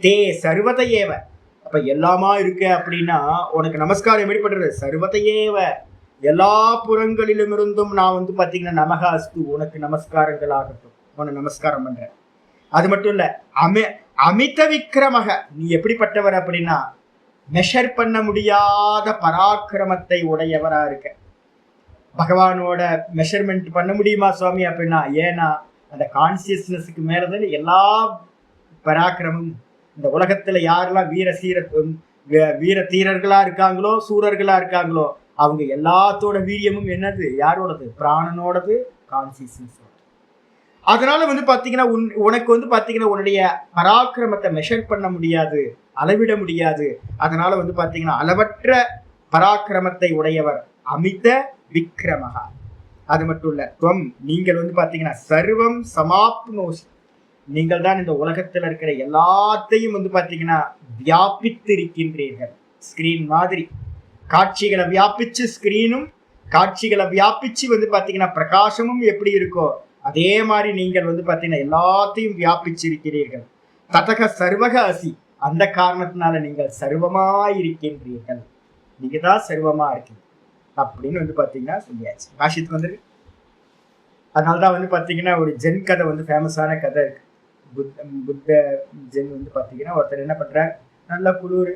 தே சர்வதையேவ, அப்ப எல்லாமா இருக்க அப்படின்னா உனக்கு நமஸ்காரம் எப்படி பண்றது, சர்வதையேவ, எல்லா புறங்களிலும் இருந்தும் நான் வந்து பாத்தீங்கன்னா நமகா அஸ்து, உனக்கு நமஸ்காரங்கள் ஆகட்டும், உனக்கு நமஸ்காரம் பண்றேன். அது மட்டும் இல்ல, அமித விக்ரமக, நீ எப்படிப்பட்டவர் அப்படின்னா மெஷர் பண்ண முடியாத பராக்கிரமத்தை உடையவரா இருக்க. பகவானோட மெஷர்மெண்ட் பண்ண முடியுமா சுவாமி அப்படின்னா, ஏன்னா அந்த கான்சியஸ்னஸுக்கு மேலதான் எல்லா பராக்கிரமும். இந்த உலகத்துல யாரெல்லாம் வீர தீரர்களா இருக்காங்களோ, சூரர்களா இருக்காங்களோ, அவங்க எல்லாத்தோட வீரியமும் என்னது, யாரோடது, பிராணனோடது, கான்சியஸ்னஸ். அதனால வந்து பாத்தீங்கன்னா உனக்கு வந்து பாத்தீங்கன்னா உன்னுடைய பராக்கிரமத்தை மெஷர் பண்ண முடியாது, அளவிட முடியாது. அதனால வந்து பாத்தீங்கன்னா அளவற்ற பராக்கிரமத்தை உடையவர், அமித விக்ரமகா. அது மட்டும் இல்ல, துவம், நீங்கள் வந்து பாத்தீங்கன்னா சர்வம் சமாப்னோசி, நீங்கள் தான் இந்த உலகத்துல இருக்கிற எல்லாத்தையும் வந்து பாத்தீங்கன்னா வியாபித்து இருக்கின்றீர்கள். ஸ்கிரீன் மாதிரி காட்சிகளை வியாபிச்சு, ஸ்கிரீனும் காட்சிகளை வியாபிச்சு வந்து பாத்தீங்கன்னா பிரகாசமும் எப்படி இருக்கோ அதே மாதிரி நீங்கள் வந்து பாத்தீங்கன்னா எல்லாத்தையும் வியாபிச்சிருக்கிறீர்கள். ததக சர்வக அசி, அந்த காரணத்தினால நீங்கள் சர்வமா இருக்கின்றீர்கள், நீங்க தான் சர்வமா இருக்கீங்க அப்படின்னு வந்து பாத்தீங்கன்னா சொல்லியாச்சு. காஷித்துக்கு வந்துருக்கு. அதனால்தான் வந்து பாத்தீங்கன்னா ஒரு ஜென் கதை வந்து ஃபேமஸான கதை இருக்கு. புத்த ஜென் வந்து பாத்தீங்கன்னா ஒருத்தர் என்ன பண்றாரு, நல்லா குளிர்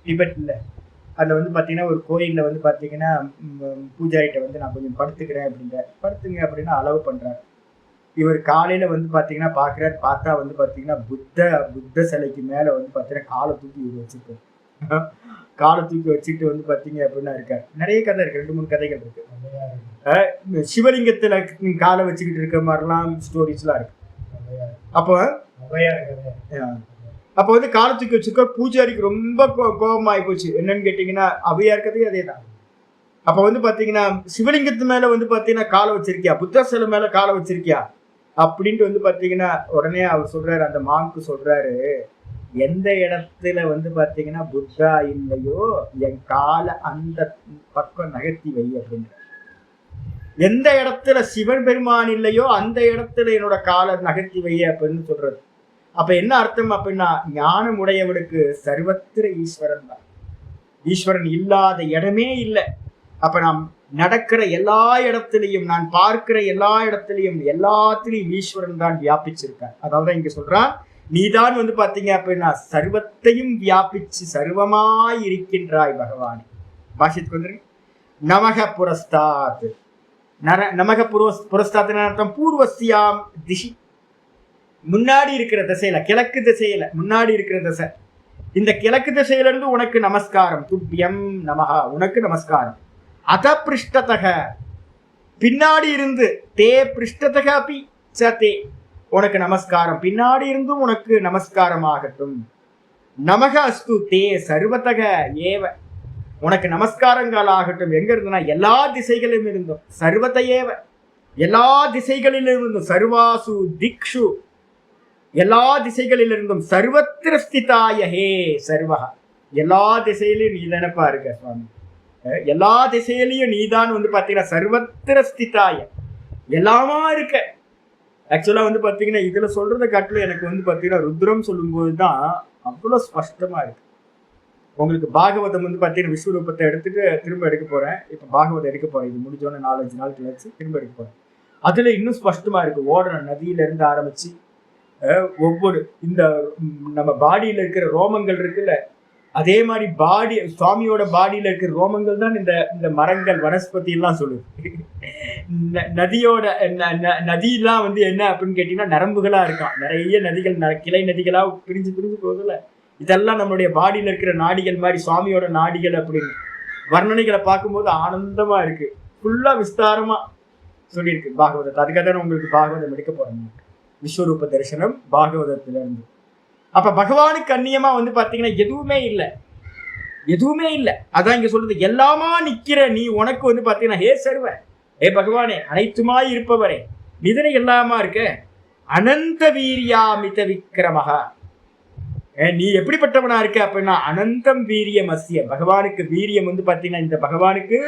டிபெட்ல, அதில் வந்து பார்த்தீங்கன்னா ஒரு கோயிலில் வந்து பார்த்தீங்கன்னா பூஜாரிட்ட வந்து நான் கொஞ்சம் படுத்துக்கிறேன் அப்படின்ற, படுத்துங்க அப்படின்னா அளவு பண்ணுறாரு. இவர் காலையில் வந்து பார்த்தீங்கன்னா பார்க்குறாரு, பார்த்தா வந்து பார்த்தீங்கன்னா புத்த சிலைக்கு மேலே வந்து பார்த்தீங்கன்னா காலை தூக்கி இவர் வச்சுருக்காரு. காலை தூக்கி வச்சுட்டு வந்து பார்த்தீங்க அப்படின்னா இருக்காரு. நிறைய கதை இருக்குது, 2-3 கதைகள் இருக்கு. சிவலிங்கத்தில் காலை வச்சுக்கிட்டு இருக்கிற மாதிரிலாம் ஸ்டோரிஸ்லாம் இருக்கு. அப்போ வந்து காலை தூக்கி வச்சிருக்க, பூஜாரிக்கு ரொம்ப கோபமாகி போச்சு. என்னன்னு கேட்டீங்கன்னா அவையா இருக்கிறதே அதே தான். அப்போ வந்து பார்த்தீங்கன்னா சிவலிங்கத்து மேலே வந்து பார்த்தீங்கன்னா காலை வச்சிருக்கியா, புத்த சிலை மேலே காலை வச்சிருக்கியா அப்படின்ட்டு வந்து பார்த்தீங்கன்னா உடனே அவர் சொல்றாரு, அந்த மாங்க்கு சொல்றாரு, எந்த இடத்துல வந்து பார்த்தீங்கன்னா புத்தா இல்லையோ என் காலை அந்த பக்கம் நகர்த்தி வை அப்படின்ற. எந்த இடத்துல சிவன் பெருமான் இல்லையோ அந்த இடத்துல என்னோட காலை நகர்த்தி வை அப்படின்னு சொல்றது. அப்ப என்ன அர்த்தம் அப்படின்னா, ஞானம் உடையவனுக்கு சர்வத்திர ஈஸ்வரன் தான், ஈஸ்வரன் இல்லாத இடமே இல்லை. அப்ப நாம் நடக்கிற எல்லா இடத்துலையும், நான் பார்க்கிற எல்லா இடத்துலையும், எல்லாத்திலையும் ஈஸ்வரன் தான் வியாபிச்சிருக்கார். அதாவது இங்க சொல்றான், நீதான் வந்து பாத்தீங்க அப்படின்னா சர்வத்தையும் வியாபிச்சு சர்வமாய் இருக்கின்றாய் பகவானே. பாஷத்துக்கு வந்து நமக புரஸ்தாத், நமக புரஸ்தாத் அர்த்தம் பூர்வசியாம் திசி, முன்னாடி இருக்கிற திசையில, கிழக்கு திசையில முன்னாடி இருக்கிற திசை, இந்த கிழக்கு திசையில இருந்து உனக்கு நமஸ்காரம், துப்பியம் நமகா, உனக்கு நமஸ்காரம். அத பிருஷ்டதக, பின்னாடி இருந்து, தே பிருஷ்டதக அப்பி சே, உனக்கு நமஸ்காரம், பின்னாடி இருந்தும் உனக்கு நமஸ்காரம் ஆகட்டும். நமக அஸ்து தே சர்வதக ஏவ, உனக்கு நமஸ்காரங்கள் ஆகட்டும். எங்க இருந்துன்னா எல்லா திசைகளிலும் இருந்தும், சர்வதையேவ, எல்லா திசைகளிலிருந்தும், சர்வாசு திக்ஷு, எல்லா திசைகளிலிருந்தும், சர்வத்திர ஸ்திதாய ஹே சர்வஹா, எல்லா திசையிலையும் நீ தானப்பா இருக்க சுவாமி, எல்லா திசையிலையும் நீதான் வந்து பாத்தீங்கன்னா சர்வத்திர ஸ்திதாய, எல்லாமா இருக்க. ஆக்சுவலா வந்து பாத்தீங்கன்னா இதுல சொல்றதை காட்டிலும் எனக்கு வந்து பாத்தீங்கன்னா ருத்ரம் சொல்லும் போதுதான் அவ்வளவு ஸ்பஷ்டமா இருக்கு. உங்களுக்கு பாகவதம் வந்து பார்த்தீங்கன்னா விஸ்வரூபத்தை எடுத்துட்டு திரும்ப எடுக்க போறேன். இப்போ பாகவதம் எடுக்க போறேன். இது முடிஞ்சோன்னு 4-5 நாள் கழிச்சு திரும்ப எடுக்க போறேன். அதுல இன்னும் ஸ்பஷ்டமா இருக்கு. ஓடுற நதியில இருந்து ஆரம்பிச்சு ஒவ்வொரு இந்த நம்ம பாடியில இருக்கிற ரோமங்கள் இருக்குல்ல, அதே மாதிரி பாடி சுவாமியோட பாடியில இருக்கிற ரோமங்கள் தான் இந்த இந்த மரங்கள் வனஸ்பதி எல்லாம் சொல்லுது. நதியோட நதியெல்லாம் வந்து என்ன அப்படின்னு கேட்டீங்கன்னா நரம்புகளா இருக்கான். நிறைய நதிகள் கிளை நதிகளா பிரிஞ்சு பிரிஞ்சு போகுதுல்ல, இதெல்லாம் நம்மளுடைய பாடியில இருக்கிற நாடிகள் மாதிரி சுவாமியோட நாடிகள் அப்படின்னு வர்ணனைகளை பார்க்கும்போது ஆனந்தமா இருக்கு. ஃபுல்லா விஸ்தாரமா சொல்லியிருக்கு பாகவதத்தை. அதுக்காக தான் உங்களுக்கு பாகவதம் எடுக்க போறேன். விஸ்வரூப தரிசனம் பாகவதத்துல இருந்து. அப்ப பகவானுக்கு அந்நியமா வந்து பாத்தீங்கன்னா எதுவுமே இல்லை, எதுவுமே இல்லை. அதான் இங்க சொல்றது, எல்லாமா நிக்கிற நீ உனக்கு வந்து பாத்தீங்கன்னா ஹே சர்வ, ஹே பகவானே அனைத்துமாய் இருப்பவரே, நிதனை எல்லாமா இருக்க. அனந்த வீரியாமித விக்ரமகா, நீ எப்படிப்பட்டவனா இருக்க அப்படின்னா அனந்தம் வீரியம் அசிய. பகவானுக்கு வீரியம் வந்து பாத்தீங்கன்னா இந்த பகவானுக்கு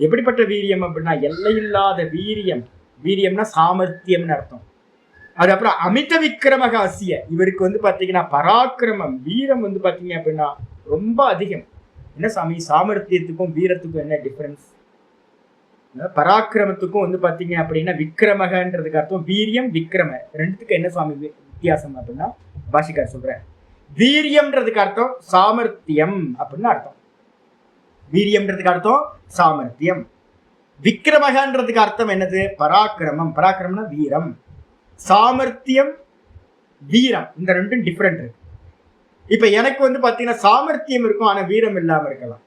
எப்படிப்பட்ட வீரியம் அப்படின்னா எல்லையில்லாத வீரியம். வீரியம்னா சாமர்த்தியம்னு அர்த்தம். அதுக்கப்புறம் அமித விக்ரமக அசிய, இவருக்கு வந்து பாத்தீங்கன்னா பராக்கிரமம் வீரம் வந்து பாத்தீங்க அப்படின்னா ரொம்ப அதிகம். என்ன சாமி, சாமர்த்தியத்துக்கும் வீரத்துக்கும் என்ன டிஃபரன்ஸ்? பராக்கிரமத்துக்கும் வந்து பாத்தீங்க அப்படின்னா விக்ரமகன்றதுக்கு அர்த்தம் வீரியம், விக்ரம ரெண்டுத்துக்கு என்ன சாமி வித்தியாசம் அப்படின்னா பாஷிகார் சொல்றேன். வீரியம்ன்றதுக்கு அர்த்தம் சாமர்த்தியம் அப்படின்னு அர்த்தம். வீரியம்ன்றதுக்கு அர்த்தம் சாமர்த்தியம். விக்ரமகன்றதுக்கு அர்த்தம் என்னது? பராக்கிரமம். பராக்கிரமம்னா வீரம். சாமர்த்தியம் வீரம், இந்த ரெண்டும் டிஃபரெண்ட் இருக்கு. இப்ப எனக்கு வந்து பாத்தீங்கன்னா சாமர்த்தியம் இருக்கும் ஆனா வீரம் இல்லாம இருக்கலாம்.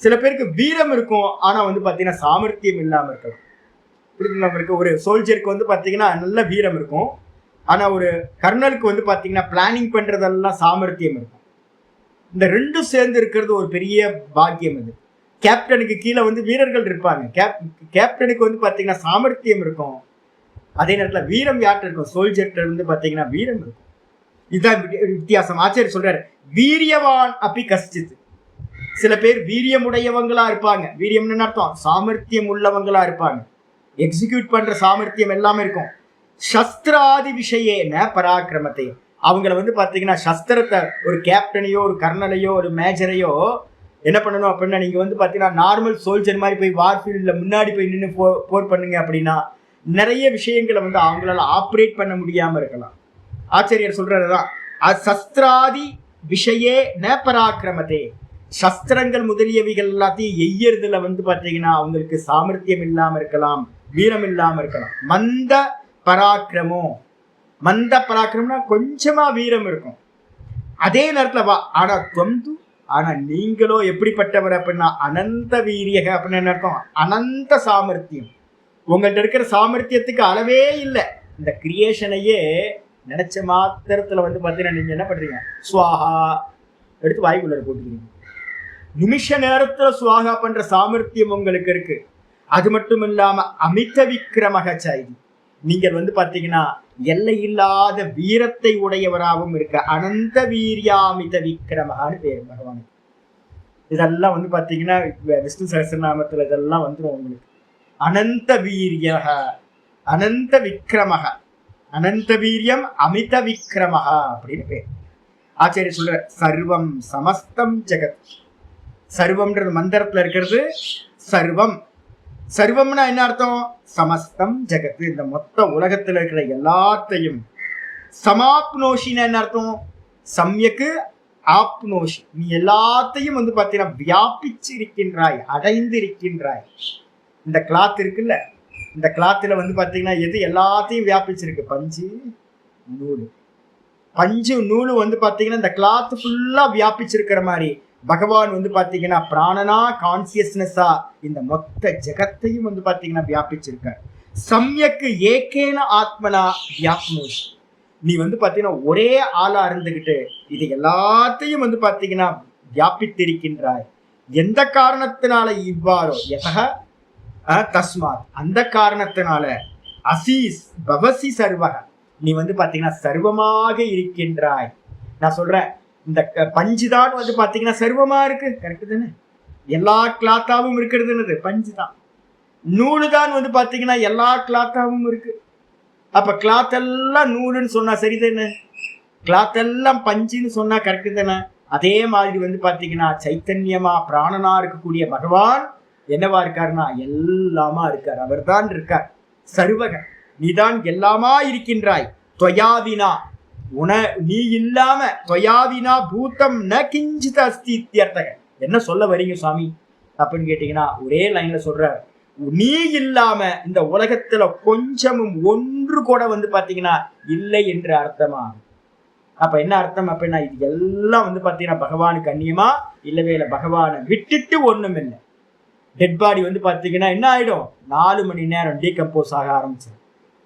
சில பேருக்கு வீரம் இருக்கும் ஆனா வந்து பாத்தீங்கன்னா சாமர்த்தியம் இல்லாம இருக்கலாம். இருக்கு. ஒரு சோல்ஜருக்கு வந்து பாத்தீங்கன்னா நல்ல வீரம் இருக்கும் ஆனா ஒரு கர்னலுக்கு வந்து பாத்தீங்கன்னா பிளானிங் பண்றதெல்லாம் சாமர்த்தியம் இருக்கும். இந்த ரெண்டும் சேர்ந்து இருக்கிறது ஒரு பெரிய பாக்கியம். இது கேப்டனுக்கு கீழே வந்து வீரர்கள் இருப்பாங்க. கேப்டனுக்கு வந்து பாத்தீங்கன்னா சாமர்த்தியம் இருக்கும், அதே நேரத்தில் வீரம் யார்கிட்ட இருக்கும்? சோல்ஜர்கிட்ட வந்து பாத்தீங்கன்னா வீரம் இருக்கும். இதுதான் வித்தியாசம். ஆச்சாரியர் சொல்றாரு, வீரியவான் அப்படி கஷ்டித்து. சில பேர் வீரியமுடையவங்களா இருப்பாங்க. வீரியம்னு அர்த்தம் சாமர்த்தியம் உள்ளவங்களா இருப்பாங்க. எக்ஸிக்யூட் பண்ற சாமர்த்தியம் எல்லாமே இருக்கும். சஸ்திராதி விஷயேன பராக்கிரமத்தை, அவங்கள வந்து பாத்தீங்கன்னா சஸ்திரத்தை, ஒரு கேப்டனையோ ஒரு கர்னலையோ ஒரு மேஜரையோ என்ன பண்ணணும் அப்படின்னா, நீங்க வந்து பாத்தீங்கன்னா நார்மல் சோல்ஜர் மாதிரி போய் வார்ஃபீல்ட்ல முன்னாடி போய் நின்று போர் பண்ணுங்க அப்படின்னா நிறைய விஷயங்களை வந்து அவங்களால ஆப்ரேட் பண்ண முடியாம இருக்கலாம். ஆச்சரியர் சொல்றதுதான், சஸ்திராதி விஷயே ந பராக்கிரமத்தே, சஸ்திரங்கள் முதலியவைகள் எல்லாத்தையும் எய்யறதுல வந்து பாத்தீங்கன்னா அவங்களுக்கு சாமர்த்தியம் இல்லாம இருக்கலாம், வீரம் இல்லாம இருக்கலாம். மந்த பராக்கிரமோ, மந்த பராக்கிரம்னா கொஞ்சமா வீரம் இருக்கும், அதே நேரத்துல வா. ஆனா தொந்து, ஆனா நீங்களோ எப்படிப்பட்டவர் அப்படின்னா அனந்த வீரியக அப்படின்னு அர்த்தம், அனந்த சாமர்த்தியம். உங்கள்கிட்ட இருக்கிற சாமர்த்தியத்துக்கு அளவே இல்லை. இந்த கிரியேஷனையே நினைச்ச மாத்திரத்துல வந்து பாத்தீங்கன்னா நீங்க என்ன பண்றீங்க, சுவாகா எடுத்து வாய்க்குள்ள போட்டுக்கிறீங்க. நிமிஷ நேரத்துல சுவாகா பண்ற சாமர்த்தியம் உங்களுக்கு இருக்கு. அது மட்டும் இல்லாம அமித விக்ரமக சாய்தி, நீங்கள் வந்து பாத்தீங்கன்னா எல்லை இல்லாத வீரத்தை உடையவராகவும் இருக்க. அனந்த வீரியாமித விக்ரமகான்னு பேரு பகவான். இதெல்லாம் வந்து பாத்தீங்கன்னா விஷ்ணு சகஸ்ரநாமத்துல இதெல்லாம் வந்துடும் உங்களுக்கு. அனந்த வீரியக, அனந்த விக்ரமக, அனந்த வீரியம் அமித விக்ரமக அப்படின்னு பேர். ஆச்சாரிய சொல்ற சர்வம் சமஸ்தம் ஜெகத். சர்வம்ன்றது மந்திரத்துல இருக்கிறது சர்வம். சர்வம்னா என்ன அர்த்தம்? சமஸ்தம் ஜெகத்து, இந்த மொத்த உலகத்துல இருக்கிற எல்லாத்தையும். சமாப்னோஷின்னு என்ன அர்த்தம்? சம்யக்கு ஆப்னோஷி, நீ எல்லாத்தையும் வந்து பாத்தீங்கன்னா வியாபிச்சு இருக்கின்றாய், அடைந்து இருக்கின்றாய். இந்த கிளாத் இருக்குல்ல, இந்த கிளாத்துல வந்து பாத்தீங்கன்னா எது எல்லாத்தையும் வியாபிச்சிருக்கு? பஞ்சு நூலு. பஞ்சு நூலு வந்து பாத்தீங்கன்னா இந்த கிளாத் ஃபுல்லா வியாபிச்சிருக்கிற மாதிரி பகவான் வந்து பாத்தீங்கன்னா பிராணனா கான்சியஸ்னஸா இந்த மொத்த ஜெகத்தையும் வந்து பாத்தீங்கன்னா வியாபிச்சிருக்க. சம்யக்கு ஏகேன ஆத்மனா வியாப்னோஷி, நீ வந்து பாத்தீங்கன்னா ஒரே ஆளா இருந்துகிட்டு இது எல்லாத்தையும் வந்து பாத்தீங்கன்னா வியாபித்திருக்கின்றாய். எந்த காரணத்தினால இவ்வாறோ? எதக தஸ்மாத், அந்த காரணத்தினால. அசீஸ் பவசி சர்வக, நீ வந்து பாத்தீங்கன்னா சர்வமாக இருக்கின்றாய். நான் சொல்றேன், இந்த பஞ்சுதான் வந்து பாத்தீங்கன்னா சர்வமா இருக்கு. கரெக்டு தானே? எல்லா கிளாத்தாவும் இருக்கிறது பஞ்சு தான். நூலு தான் வந்து பாத்தீங்கன்னா எல்லா கிளாத்தாவும் இருக்கு. அப்ப கிளாத் எல்லாம் நூலுன்னு சொன்னா சரிதானே? கிளாத் எல்லாம் பஞ்சுன்னு சொன்னா கரெக்டு தானே? அதே மாதிரி வந்து பாத்தீங்கன்னா சைத்தன்யமா பிராணனா இருக்கக்கூடிய பகவான் என்னவா இருக்காருன்னா எல்லாமா இருக்கார். அவர் தான் இருக்கார் சர்வக. நீதான் எல்லாமா இருக்கின்றாய். துவயாவினா நீ இல்லாம துவயாவினா பூத்தம் ந கிஞ்சித் அஸ்தி இத்யர்த்தக. என்ன சொல்ல வரீங்க சுவாமி அப்படின்னு கேட்டீங்கன்னா ஒரே லைன்ல சொல்றார், நீ இல்லாம இந்த உலகத்துல கொஞ்சமும் ஒன்று கூட வந்து பாத்தீங்கன்னா இல்லை என்று அர்த்தமா. அப்ப என்ன அர்த்தம் அப்படின்னா இது எல்லாம் வந்து பாத்தீங்கன்னா பகவானுக்கு அந்நியமா இல்லவே இல்லை. பகவானை விட்டுட்டு ஒண்ணும் இல்லை. டெட் பாடி வந்து பாத்தீங்கன்னா என்ன ஆயிடும், 4 மணி நேரம் டீகம்போஸ் ஆக ஆரம்பிச்சு.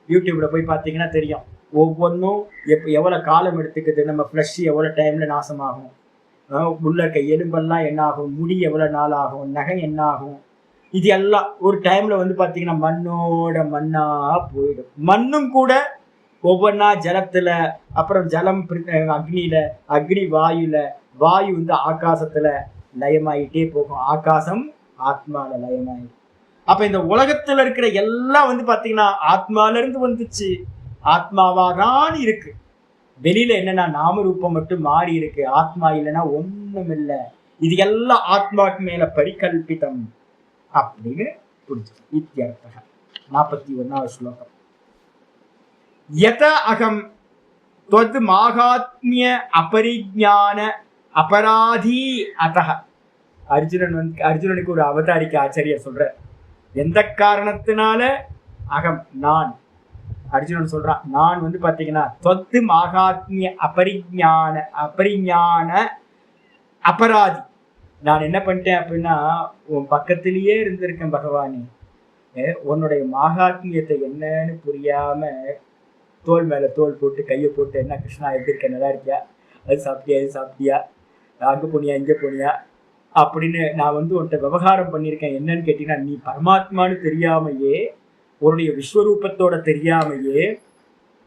யூடியூப்ல போய் பாத்தீங்கன்னா தெரியும் ஒவ்வொன்றும் எவ்வளவு காலம் எடுத்துக்குது. நம்ம ஃப்ளஷ் எவ்வளவு டைம்ல நாசமாகும், உள்ள இருக்க எலும்பெல்லாம் என்ன ஆகும், முடி எவ்வளவு நாள் ஆகும், நகை என்ன ஆகும், இது எல்லாம் ஒரு டைம்ல வந்து பாத்தீங்கன்னா மண்ணோட மண்ணா போயிடும். மண்ணும் கூட ஒவ்வொன்னா ஜலத்துல, அப்புறம் ஜலம் அக்னியில, அக்னி வாயுல, வாயு வந்து ஆகாசத்துல லயமாயிட்டே போகும். ஆகாசம் ஆத்மால லயமாயிடும். அப்ப இந்த உலகத்துல இருக்கிற எல்லாம் வந்து பாத்தீங்கன்னா ஆத்மால இருந்து வந்துச்சு, ஆத்மாவாதான் இருக்கு. வெளியில என்னன்னா நாமரூபம் மட்டும் மாறி இருக்கு, ஆத்மா இல்லைன்னா ஒண்ணும் இல்லை. இது எல்லாம் ஆத்மாக்கு மேல பரிகல்பிதம் அப்படின்னு புரிஞ்சு. இத்தியர்த்தக 41வது ஸ்லோகம். யத அகம் त्वद् மாகாத்மிய அபரிஜ்ஞான அபராதி அத்தக. அர்ஜுனனுக்கு ஒரு அவதாரிக்க ஆச்சரியர் சொல்ற, எந்த காரணத்தினால அகம் நான், அர்ஜுனன் சொல்றான் நான் வந்து பாத்தீங்கன்னா தொத்து மாகாத்மிய அபரிஞான அபராதி. நான் என்ன பண்ணிட்டேன் அப்படின்னா உன் பக்கத்திலேயே இருந்திருக்கேன் பகவானே, உன்னுடைய மாகாத்மியத்தை என்னன்னு புரியாம தோல் மேல தோல் போட்டு கையை போட்டு என்ன கிருஷ்ணா எப்படி இருக்க, நல்லா இருக்கியா, அது சாப்பிட்டியா, இது சாப்பிட்டியா, அங்க போனியா இங்க போனியா அப்படின்னு நான் வந்து உன்கிட்ட விவகாரம் பண்ணியிருக்கேன். என்னன்னு கேட்டீங்கன்னா நீ பரமாத்மான்னு தெரியாமையே, உன்னுடைய விஸ்வரூபத்தோட தெரியாமையே,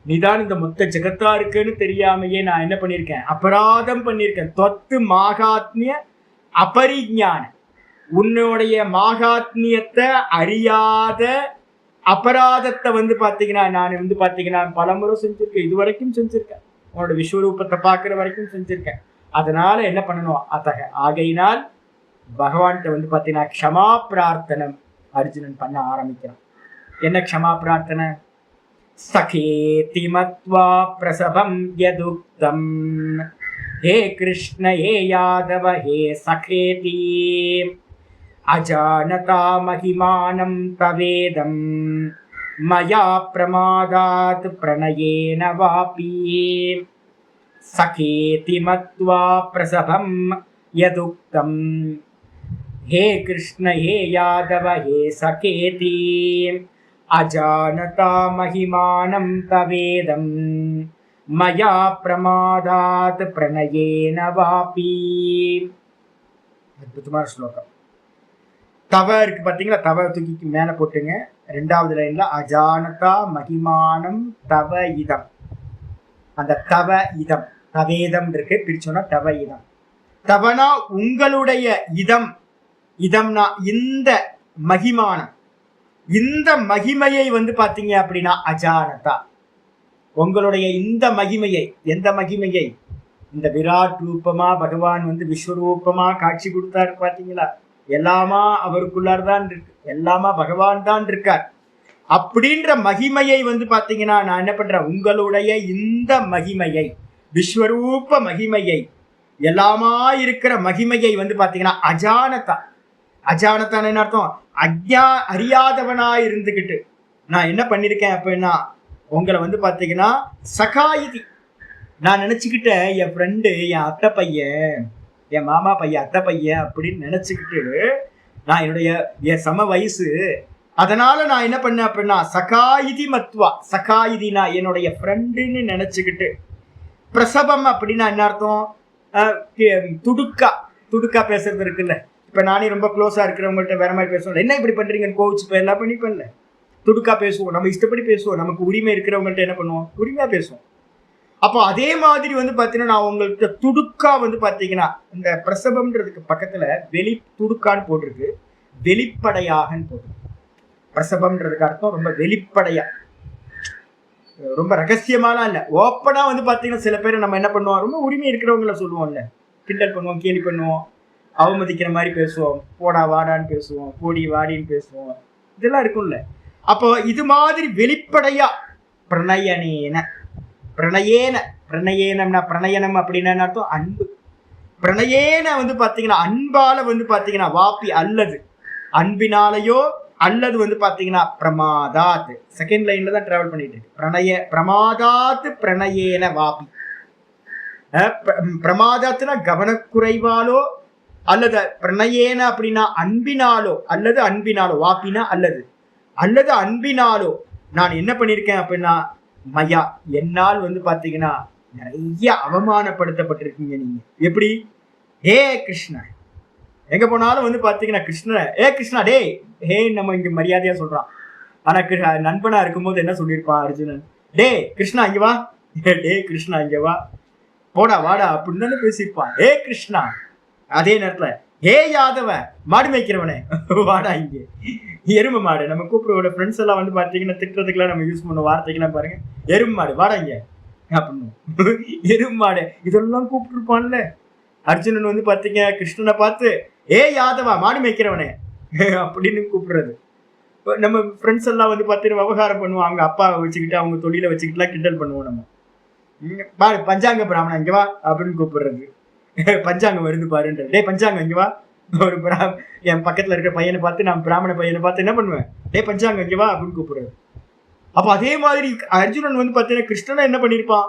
நீதான் இந்த மொத்த ஜெகத்தா இருக்குன்னு தெரியாமையே நான் என்ன பண்ணியிருக்கேன், அபராதம் பண்ணியிருக்கேன். தொத்து மாகாத்மிய அபரிஞான, உன்னுடைய மாகாத்மியத்தை அறியாத அபராதத்தை வந்து பாத்தீங்கன்னா நான் வந்து பாத்தீங்கன்னா பலமுறை செஞ்சிருக்கேன், இது வரைக்கும் செஞ்சிருக்கேன், உன்னோட விஸ்வரூபத்தை பார்க்குற வரைக்கும் செஞ்சிருக்கேன். அதனால என்ன பண்ணணும், அத்தக ஆகையினால் பகவான்கிட்ட வந்து பாத்தீங்கன்னா க்ஷமா பிரார்த்தனம் அர்ஜுனன் பண்ண ஆரம்பிக்கிறான். என்ன க்ஷமா பிரார்த்தனை, சகேதி மத்வா பிரசவம் யதுக்தம் ஹே கிருஷ்ண ஹே யாதவ ஹே சகேதி அஜானதா மகிமானம் தவேதம் மயா பிரமாதாத் பிரணயேன வாபி சகேதி மத்வா பிரசவம் யதுக்தம் ஹே கிருஷ்ண ஹே யாதவ ஹே சகேதி அஜானதா மகிமானம் தவேதம் மயா பிரமாதாத் பிரணயேன வாபி. அற்புதமான ஸ்லோகம். தவ இருக்கு பார்த்தீங்களா, தவ தூக்கி மேலே போட்டுங்க. 2வது லைன்ல அஜானதா மகிமானம் தவ இதம். அந்த தவ இதம் தவேதம் இருக்கு, பிரிச்சோன்னா தவ இதம். தவனா உங்களுடைய இதம், இதம்னா இந்த மகிமானம், இந்த மகிமையை வந்து பாத்தீங்க அப்படின்னா அஜானதா, உங்களுடைய இந்த மகிமையை, எந்த மகிமையை, இந்த விராட் ரூபமா பகவான் வந்து விஸ்வரூபமா காட்சி கொடுத்தாரு பாத்தீங்களா, எல்லாமா அவருக்குள்ளார்தான் இருக்கு, எல்லாமா பகவான் தான் இருக்கார். அப்படின்ற மகிமையை வந்து பாத்தீங்கன்னா நான் என்ன பண்றேன், உங்களுடைய இந்த மகிமையை, விஸ்வரூப மகிமையை, எல்லாமா இருக்கிற மகிமையை வந்து பாத்தீங்கன்னா அஜானதா, அஜானத்தான் என்ன அர்த்தம், அறியாதவனா இருந்துகிட்டு நான் என்ன பண்ணிருக்கேன் அப்படின்னா உங்களை வந்து பாத்தீங்கன்னா சகாயிதி, நான் நினைச்சுக்கிட்டேன் என் ஃப்ரெண்டு, என் அத்தை பையன், என் மாமா பையன், அத்தை பையன் அப்படின்னு நினைச்சுக்கிட்டு நான் என் சம வயசு, அதனால நான் என்ன பண்ணேன் அப்படின்னா சகாயிதி மத்வா, சகாயிதினா என்னுடைய ஃப்ரெண்டுன்னு நினைச்சுக்கிட்டு, பிரசவம் அப்படின்னா என்ன அர்த்தம், துடுக்கா பேசுறது இருக்குல்ல. இப்ப நானே ரொம்ப க்ளோஸா இருக்கிறவங்கள்ட்ட வேற மாதிரி பேசுவோம், என்ன இப்படி பண்றீங்கன்னு கோவிச்சு எல்லாம் பண்ணிப்பேன்ல, துடுக்கா பேசுவோம், நம்ம இஷ்டப்படி பேசுவோம், நமக்கு உரிமை இருக்கிறவங்கள்ட்ட என்ன பண்ணுவோம், உரிமையா பேசுவோம். அப்போ அதே மாதிரி வந்து பாத்தீங்கன்னா நான் உங்களுக்கு துடுக்கா வந்து பாத்தீங்கன்னா இந்த பிரசவம்ன்றதுக்கு பக்கத்துல வெளி துடுக்கான்னு போட்டிருக்கு, வெளிப்படையாகன்னு போட்டிருக்கு. பிரசவம்ன்றதுக்கு அர்த்தம் ரொம்ப வெளிப்படையா, ரொம்ப ரகசியமாலாம் இல்ல, ஓப்பனா வந்து பாத்தீங்கன்னா சில பேர் நம்ம என்ன பண்ணுவோம், ரொம்ப உரிமை இருக்கிறவங்கள சொல்லுவோம்ல, கிண்டல் பண்ணுவோம், கேலி பண்ணுவோம், அவமதிக்கிற மாதிரி பேசுவோம், போடா வாடான்னு பேசுவோம், போடி வாடின்னு பேசுவோம், இதெல்லாம் இருக்கும்ல. அப்போ இது மாதிரி வெளிப்படையா பிரணயனேன பிரணயேன பிரணயேனம்னா பிரணயனம் அப்படின்னா அர்த்தம் அன்பு. பிரணயேன வந்து பாத்தீங்கன்னா அன்பால வந்து பாத்தீங்கன்னா வாப்பி அல்லது அன்பினாலேயோ அல்லது வந்து பாத்தீங்கன்னா பிரமாதாத் செகண்ட் லைன்ல தான் டிராவல் பண்ணிட்டு இருக்கு. பிரமாதாத் பிரணயேன வாப்பி. பிரமாதத்துல கவனக்குறைவாலோ அல்லது பிரணயேன அப்படின்னா அன்பினாலோ அல்லது அன்பினாலோ வாப்பினா அல்லது அல்லது அன்பினாலோ நான் என்ன பண்ணிருக்கேன் அப்படின்னா மயா என்னால் வந்து பாத்தீங்கன்னா நிறைய அவமானப்படுத்தப்பட்டிருக்கீங்க நீங்க. எப்படி? ஹே கிருஷ்ணா, எங்க போனாலும் வந்து பாத்தீங்கன்னா கிருஷ்ண ஏ கிருஷ்ணா டே ஹே நம்ம இங்க மரியாதையா சொல்றான். ஆனா நண்பனா இருக்கும்போது என்ன சொல்லியிருப்பான் அர்ஜுனன்? டே கிருஷ்ணா இங்க வா, டே கிருஷ்ணா இங்க வா, போடா வாடா அப்படின்னு தானே பேசியிருப்பான். ஏ கிருஷ்ணா. அதே நேரத்துல ஹே யாதவ மாடு மேய்க்கிறவனே வாடா இங்கே, எருமை மாடு. நம்ம கூப்பிடுவோட ஃப்ரெண்ட்ஸ் எல்லாம் வந்து பாத்தீங்கன்னா திட்டுறதுக்குலாம் நம்ம யூஸ் பண்ண வார்த்தைக்கெல்லாம் பாருங்க, எருமை மாடு வாடா இங்க அப்படின்னு. எருமை மாடு இதெல்லாம் கூப்பிட்டு இருப்பான்ல. அர்ஜுனன் வந்து பாத்தீங்க கிருஷ்ணனை பார்த்து ஏ யாதவா மாடு மேய்க்கிறவனே அப்படின்னு கூப்பிடுறது. நம்ம ஃப்ரெண்ட்ஸ் எல்லாம் வந்து பாத்தீங்கன்னா விவகாரம் பண்ணுவோம், அவங்க அப்பாவை வச்சுக்கிட்டு அவங்க தொழிலை வச்சுக்கிட்டுலாம் கிண்டல் பண்ணுவோம். நம்ம பஞ்சாங்க பிராமணன் இங்க வா அப்படின்னு கூப்பிடுறது. பஞ்சாங்கம் வருது பாருன்றது. டே பஞ்சாங்கம் இங்க வா. ஒரு என் பக்கத்துல இருக்கிற பையனை பார்த்து நான் பிராமண பையனை பார்த்து என்ன பண்ணுவேன்? டே பஞ்சாங்கம் இங்க வா அப்படின்னு கூப்பிடுறது. அப்ப அதே மாதிரி அர்ஜுனன் வந்து பாத்தீங்கன்னா கிருஷ்ணனை என்ன பண்ணிருப்பான்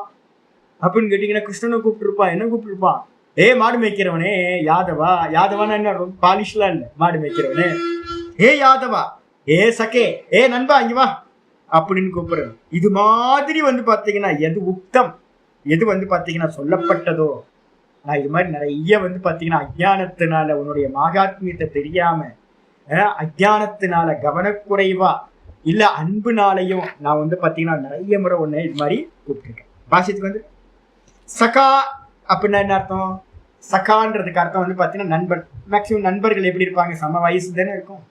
அப்படின்னு கேட்டீங்கன்னா கிருஷ்ணனை கூப்பிட்டு இருப்பான். என்ன கூப்பிட்டு இருப்பான்? ஏ மாடு மேய்க்கிறவனே யாதவா. யாதவானா என்ன பாலிஷ்லாம் இல்ல, மாடு மேய்க்கிறவனே. ஏ யாதவா, ஏ சகே, ஏ நண்பா இங்க வா அப்படின்னு கூப்பிடுறது. இது மாதிரி வந்து பாத்தீங்கன்னா எது உக்தம் எது வந்து பாத்தீங்கன்னா சொல்லப்பட்டதோ, நான் இது மாதிரி நிறைய வந்து பாத்தீங்கன்னா அஜ்ஞானத்தினால உன்னுடைய மகாத்மியத்தை தெரியாம அஜ்ஞானத்தினால கவனக்குறைவா இல்ல அன்புனாலையும் நான் வந்து பாத்தீங்கன்னா நிறைய முறை ஒண்ணு இது மாதிரி கூப்பிட்டுருக்கேன். பாஷத்துக்கு வந்து சகா அப்படின்னா என்ன அர்த்தம்? சகான்றதுக்கு அர்த்தம் வந்து பாத்தீங்கன்னா நண்பன். மேக்சிமம் நண்பர்கள் எப்படி இருப்பாங்க? சம வயசு தானே இருக்கும்,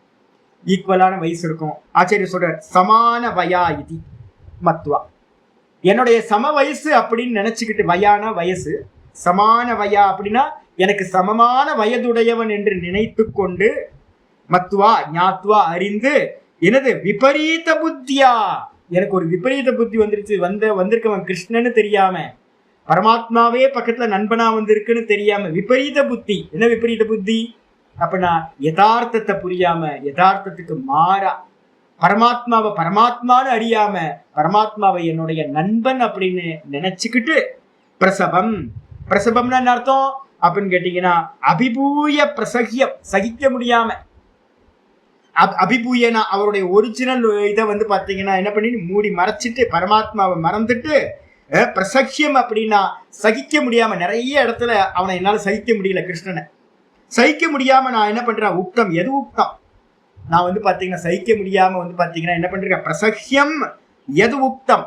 ஈக்குவலான வயசு இருக்கும். ஆச்சாரிய சொல்ற சமான வயா இது மத்வா, என்னுடைய சம வயசு அப்படின்னு நினைச்சுக்கிட்டு, வயானா வயசு, சமான வயா அப்படின்னா எனக்கு சமமான வயதுடையவன் என்று நினைத்து கொண்டு, மத்வா ஞாத்வா அறிந்து, எனது விபரீத புத்தியா எனக்கு ஒரு விபரீத புத்தி வந்துருச்சு, வந்திருக்கவன் கிருஷ்ணன்னு தெரியாம பரமாத்மாவே பக்கத்துல நண்பனா வந்திருக்குன்னு தெரியாம விபரீத புத்தி. என்ன விபரீத புத்தி அப்படின்னா யதார்த்தத்தை புரியாம யதார்த்தத்துக்கு மாறா பரமாத்மாவை பரமாத்மான்னு அறியாம பரமாத்மாவை என்னுடைய நண்பன் அப்படின்னு நினைச்சுக்கிட்டு பிரசவம். பிரசவம்னா என்ன அர்த்தம் அப்படின்னு கேட்டீங்கன்னா அபிபூய பிரசகியம், சகிக்க முடியாம. அபிபூயனா அவருடைய ஒரிஜினல் இதை வந்து பாத்தீங்கன்னா என்ன பண்ணி மூடி மறைச்சிட்டு பரமாத்மாவை மறந்துட்டு, பிரசக்கியம் அப்படின்னா சகிக்க முடியாம. நிறைய இடத்துல அவனை என்னால சகிக்க முடியல, கிருஷ்ணனை சகிக்க முடியாம நான் என்ன பண்றேன்? உக்தம். எது உக்தம்? நான் வந்து பாத்தீங்கன்னா சகிக்க முடியாம வந்து பாத்தீங்கன்னா என்ன பண்றேன்? பிரசக்கியம் எது உக்தம்.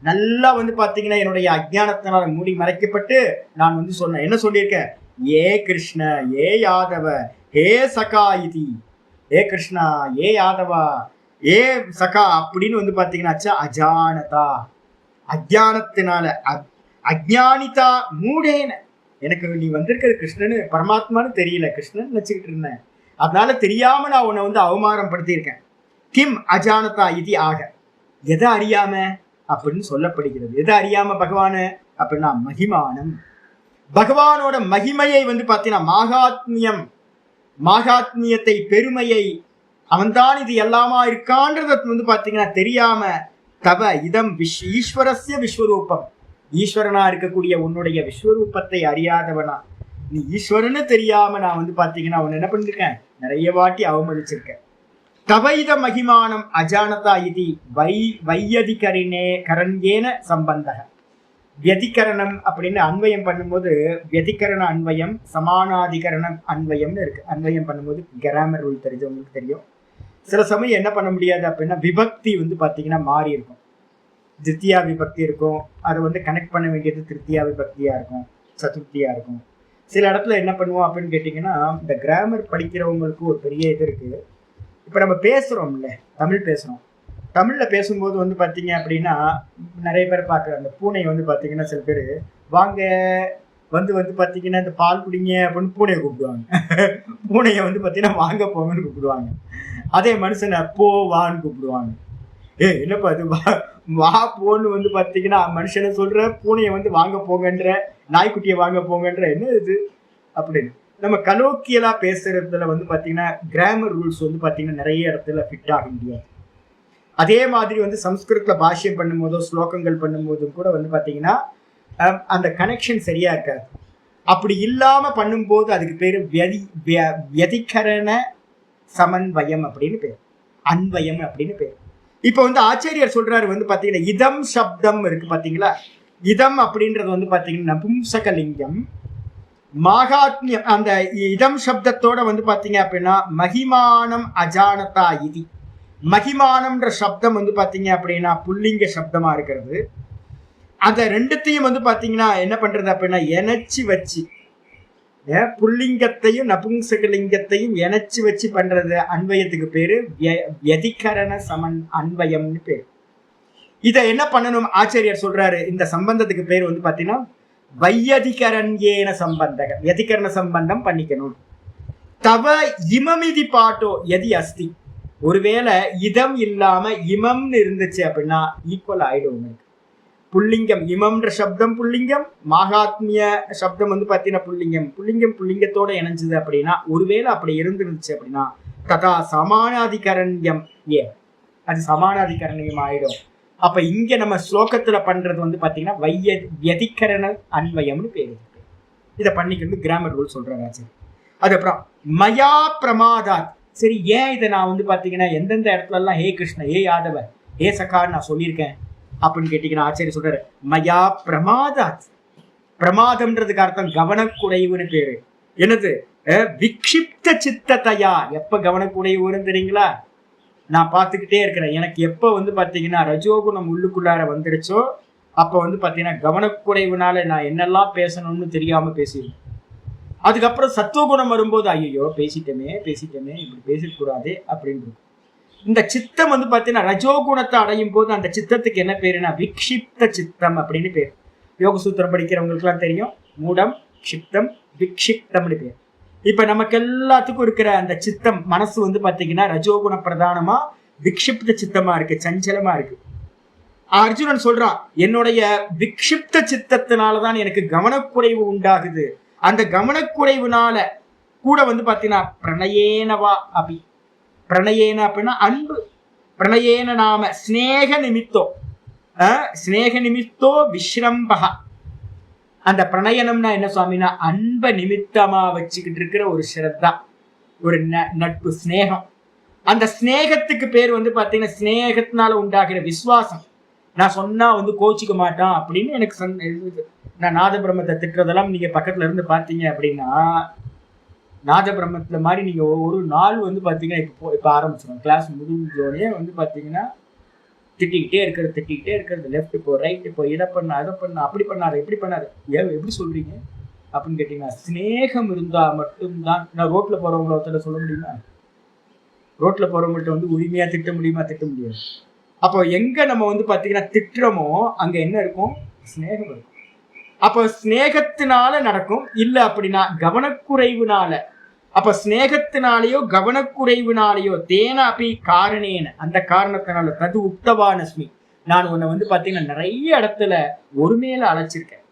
நல்லா வந்து பாத்தீங்கன்னா என்னுடைய அஜ்ஞானத்தினால மூடி மறைக்கப்பட்டு நான் வந்து சொன்னேன். என்ன சொல்லியிருக்கேன்? ஏ கிருஷ்ண ஏ யாதவ ஹே சகா இதி. ஏ கிருஷ்ணா ஏ யாதவா ஏ சகா அப்படின்னு வந்து பாத்தீங்கன்னா அஜானதா, அஜ்ஞானத்தினால அஜ்ஞானிதா மூடேன, எனக்கு நீ வந்திருக்கிற கிருஷ்ணனு பரமாத்மான்னு தெரியல, கிருஷ்ணன் நினைச்சுக்கிட்டு இருந்தேன், அதனால தெரியாம நான் உன்னை வந்து அவமானம் படுத்தியிருக்கேன். கிம் அஜானதா இது ஆக, எதை அறியாம அப்படின்னு சொல்லப்படுகிறது. எதை அறியாம பகவானு அப்படின்னா மகிமானம். பகவானோட மகிமையை வந்து பாத்தீங்கன்னா மகாத்மியம், மகாத்மியத்தை பெருமையை, அவன்தான் இது எல்லாமா இருக்கான்றத வந்து பாத்தீங்கன்னா தெரியாம தவ இதம் ஈஸ்வரஸ்ய விஸ்வரூபம், ஈஸ்வரனா இருக்கக்கூடிய உன்னுடைய விஸ்வரூபத்தை அறியாதவனா நீ ஈஸ்வரன்னு தெரியாம நான் வந்து பாத்தீங்கன்னா உன்னை என்ன பண்ணிருக்கேன்? நிறைய வாட்டி அவமதிச்சிருக்கேன். தவைத மகிமானம் அஜானதா இது வையதிகரினே கரண்யேன சம்பந்தக. வியதிகரணம் அப்படின்னு அன்வயம் பண்ணும்போது வியதிகரண அன்வயம் சமானாதிகரண அன்வயம்னு இருக்கு. அன்வயம் பண்ணும்போது கிராமர் ரூல் தெரிஞ்சவங்களுக்கு தெரியும். சில சமயம் என்ன பண்ண முடியாது அப்படின்னா விபக்தி வந்து பாத்தீங்கன்னா மாறி இருக்கும். திருத்தியா விபக்தி இருக்கும், அதை வந்து கனெக்ட் பண்ண வேண்டியது திருத்தியா விபக்தியா இருக்கும், சதுர்த்தியா இருக்கும். சில இடத்துல என்ன பண்ணுவோம் அப்படின்னு கேட்டீங்கன்னா இந்த கிராமர் படிக்கிறவங்களுக்கு ஒரு பெரிய இது இருக்கு. இப்ப நம்ம பேசுறோம்ல, தமிழ் பேசுறோம், தமிழ்ல பேசும்போது வந்து பாத்தீங்க அப்படின்னா நிறைய பேர் பாக்குற அந்த பூனை வந்து பாத்தீங்கன்னா சில பேர் வாங்க வந்து பார்த்தீங்கன்னா இந்த பால் குடிங்க அப்படின்னு பூனையை கூப்பிடுவாங்க. பூனையை வந்து பார்த்தீங்கன்னா வாங்க போங்கன்னு கூப்பிடுவாங்க. அதே மனுஷனை போ வான்னு கூப்பிடுவாங்க. என்னப்பா அது வா போன்னு வந்து பார்த்தீங்கன்னா மனுஷனை சொல்ற, பூனையை வந்து வாங்க போங்கன்ற, நாய்க்குட்டியை வாங்க போங்கன்ற, என்ன இது அப்படின்னு. நம்ம கலோக்கியலா பேசுறதுல வந்து பார்த்தீங்கன்னா கிராமர் ரூல்ஸ் வந்து பார்த்தீங்கன்னா நிறைய இடத்துல ஃபிட் ஆக முடியாது. அதே மாதிரி வந்து சம்ஸ்கிருதத்துல பாஷ்யம் பண்ணும்போதோ ஸ்லோகங்கள் பண்ணும்போதும் கூட வந்து பார்த்தீங்கன்னா அந்த கனெக்ஷன் சரியா இருக்காது. அப்படி இல்லாம பண்ணும்போது அதுக்கு பேரு வியதிகரண சமன்வயம் அப்படின்னு பேர், அன்வயம் அப்படின்னு பேர். இப்ப வந்து ஆச்சாரியர் சொல்றாரு வந்து பாத்தீங்கன்னா இதம் சப்தம் இருக்கு பாத்தீங்களா, இதம் அப்படின்றது வந்து பாத்தீங்கன்னா நபும்சகலிங்கம். மாகாத்மியம் அந்த இதம் சப்தத்தோட வந்து பாத்தீங்க அப்படின்னா மகிமானம் அஜானதா இதி, மகிமானம்ன்ற சப்தம் வந்து பாத்தீங்க அப்படின்னா புல்லிங்க சப்தமா இருக்கிறது. அந்த ரெண்டுத்தையும் வந்து பாத்தீங்கன்னா என்ன பண்றது அப்படின்னா இணைச்சு வச்சு, புல்லிங்கத்தையும் நபும்சகலிங்கத்தையும் இணைச்சு வச்சு பண்றது அன்வயத்துக்கு பேரு வியதிகரண சமன் அன்வயம்னு பேரு. இதை என்ன பண்ணணும் ஆச்சாரியர் சொல்றாரு, இந்த சம்பந்தத்துக்கு பேர் வந்து பாத்தீங்கன்னா வையதிகரண்யேன சம்பந்தக, வியதிகரண சம்பந்தம் பண்ணிக்கணும். தவ இமமிதி பாட்டோ எதி அஸ்தி, ஒருவேளை இதம் இல்லாம இமம்னு இருந்துச்சு அப்படின்னா ஈக்குவல் ஆயிடும். புல்லிங்கம் இமம்ன்ற சப்தம் புல்லிங்கம், மாகாத்மிய சப்தம் வந்து பார்த்தீங்கன்னா புல்லிங்கம், புல்லிங்கம் புல்லிங்கத்தோட இணைஞ்சது அப்படின்னா, ஒருவேளை அப்படி இருந்துருந்துச்சு அப்படின்னா ததா சமானாதிகரண்யம், அது சமானாதிகரண்யம் ஆயிடும். அப்ப இங்க நம்ம ஸ்லோகத்துல பண்றது வந்து பாத்தீங்கன்னா வியதிகரண அன்வயம்னு பேரு. இதை பண்ணிக்கிறது கிராமர் ரூல் சொல்றாங்க. சரி, அதுக்கப்புறம் மயா பிரமாதாத். சரி, ஏன் இதை நான் வந்து பாத்தீங்கன்னா எந்தெந்த இடத்துல எல்லாம் ஹே கிருஷ்ண, ஹே யாதவ, ஹே சகான்னு நான் சொல்லியிருக்கேன் அப்படின்னு கேட்டீங்கன்னா ஆச்சரிய சொல்றாரு மயா பிரமாதாத். பிரமாதம்ன்றதுக்கு அர்த்தம் கவனக்குறைவுன்னு பேரு. என்னது விக்ஷிப்த சித்தத்தையா, எப்ப கவனக்குறைவுன்னு தெரியுங்களா, நான் பார்த்துக்கிட்டே இருக்கிறேன், எனக்கு எப்ப வந்து பாத்தீங்கன்னா ரஜோகுணம் உள்ளுக்குள்ளார வந்துடுச்சோ அப்ப வந்து பாத்தீங்கன்னா கவனக்குறைவுனால நான் என்னெல்லாம் பேசணும்னு தெரியாம பேசிடுவேன். அதுக்கப்புறம் சத்துவகுணம் வரும்போது ஐயோ பேசிட்டேமே இப்படி பேசக்கூடாது அப்படின்னு. இந்த சித்தம் வந்து பாத்தீங்கன்னா ரஜோகுணத்தை அடையும் போது அந்த சித்தத்துக்கு என்ன பேருன்னா விக்ஷிப்த சித்தம் அப்படின்னு பேர். யோக சூத்திரம் படிக்கிறவங்களுக்கு எல்லாம் தெரியும், மூடம் க்ஷிப்தம் விக்ஷிப்தம்னு பேர். இப்ப நமக்கு எல்லாத்துக்கும் இருக்கிற அந்த சித்தம் மனசு வந்து பாத்தீங்கன்னா ரஜோகுண பிரதானமா விக்ஷிப்த சித்தமா இருக்கு, சஞ்சலமா இருக்கு. அர்ஜுனன் சொல்றான், என்னுடைய விக்ஷிப்த சித்தத்தினாலதான் எனக்கு கவனக்குறைவு உண்டாகுது, அந்த கவனக்குறைவுனால கூட வந்து பாத்தீங்கன்னா பிரணயேனவா அபி, பிரணயேன அப்படின்னா அன்பு, பிரணயேன நாம ஸ்நேக நிமித்தோ, ஸ்நேக நிமித்தோ விஸ்ரம்பகா. அந்த பிரணயனம்னா என்ன சுவாமினா அன்பை நிமித்தமா வச்சுக்கிட்டு இருக்கிற ஒரு ஸ்ரத்தா, ஒரு நட்பு, ஸ்நேகம். அந்த ஸ்நேகத்துக்கு பேர் வந்து பாத்தீங்கன்னா ஸ்நேகத்தினால உண்டாகிற விசுவாசம். நான் சொன்னா வந்து கோச்சிக்க மாட்டான் அப்படின்னு எனக்கு நான் நாத பிரம்மத்தை திட்டுறதெல்லாம் நீங்க பக்கத்துல இருந்து பாத்தீங்க அப்படின்னா, நாத பிரம்மத்துல மாதிரி நீங்க ஒரு நாள் வந்து பாத்தீங்கன்னா இப்ப ஆரம்பிச்சிடும், கிளாஸ் முடிஞ்சோடனே வந்து பாத்தீங்கன்னா திட்டிக்கிட்டே இருக்கிறது, லெஃப்ட் இப்போ ரைட் இப்போ இதை பண்ண அதை பண்ண, அப்படி பண்ணாரு இப்படி பண்ணாரு, எப்படி சொல்றீங்க அப்படின்னு கேட்டீங்கன்னா ஸ்நேகம் இருந்தா மட்டும்தான். நான் ரோட்ல போறவங்கள ஒருத்தர சொல்ல முடியுமா, ரோட்ல போறவங்கள்ட்ட வந்து உரிமையா திட்ட முடியாது. அப்போ எங்க நம்ம வந்து பாத்தீங்கன்னா திட்டுறோமோ அங்க என்ன இருக்கும், ஸ்நேகம் இருக்கும். அப்போ ஸ்நேகத்தினால நடக்கும், இல்ல அப்படின்னா கவனக்குறைவுனால. அப்ப ஸ்நேகத்தினாலேயோ கவனக்குறைவுனாலேயோ தேன அப்படி காரணேன, அந்த காரணத்தினால தது உக்தவானஸ்மி, நான் உன்னை வந்து பாத்தீங்கன்னா நிறைய இடத்துல ஒரு மேல அழைச்சிருக்கேன்.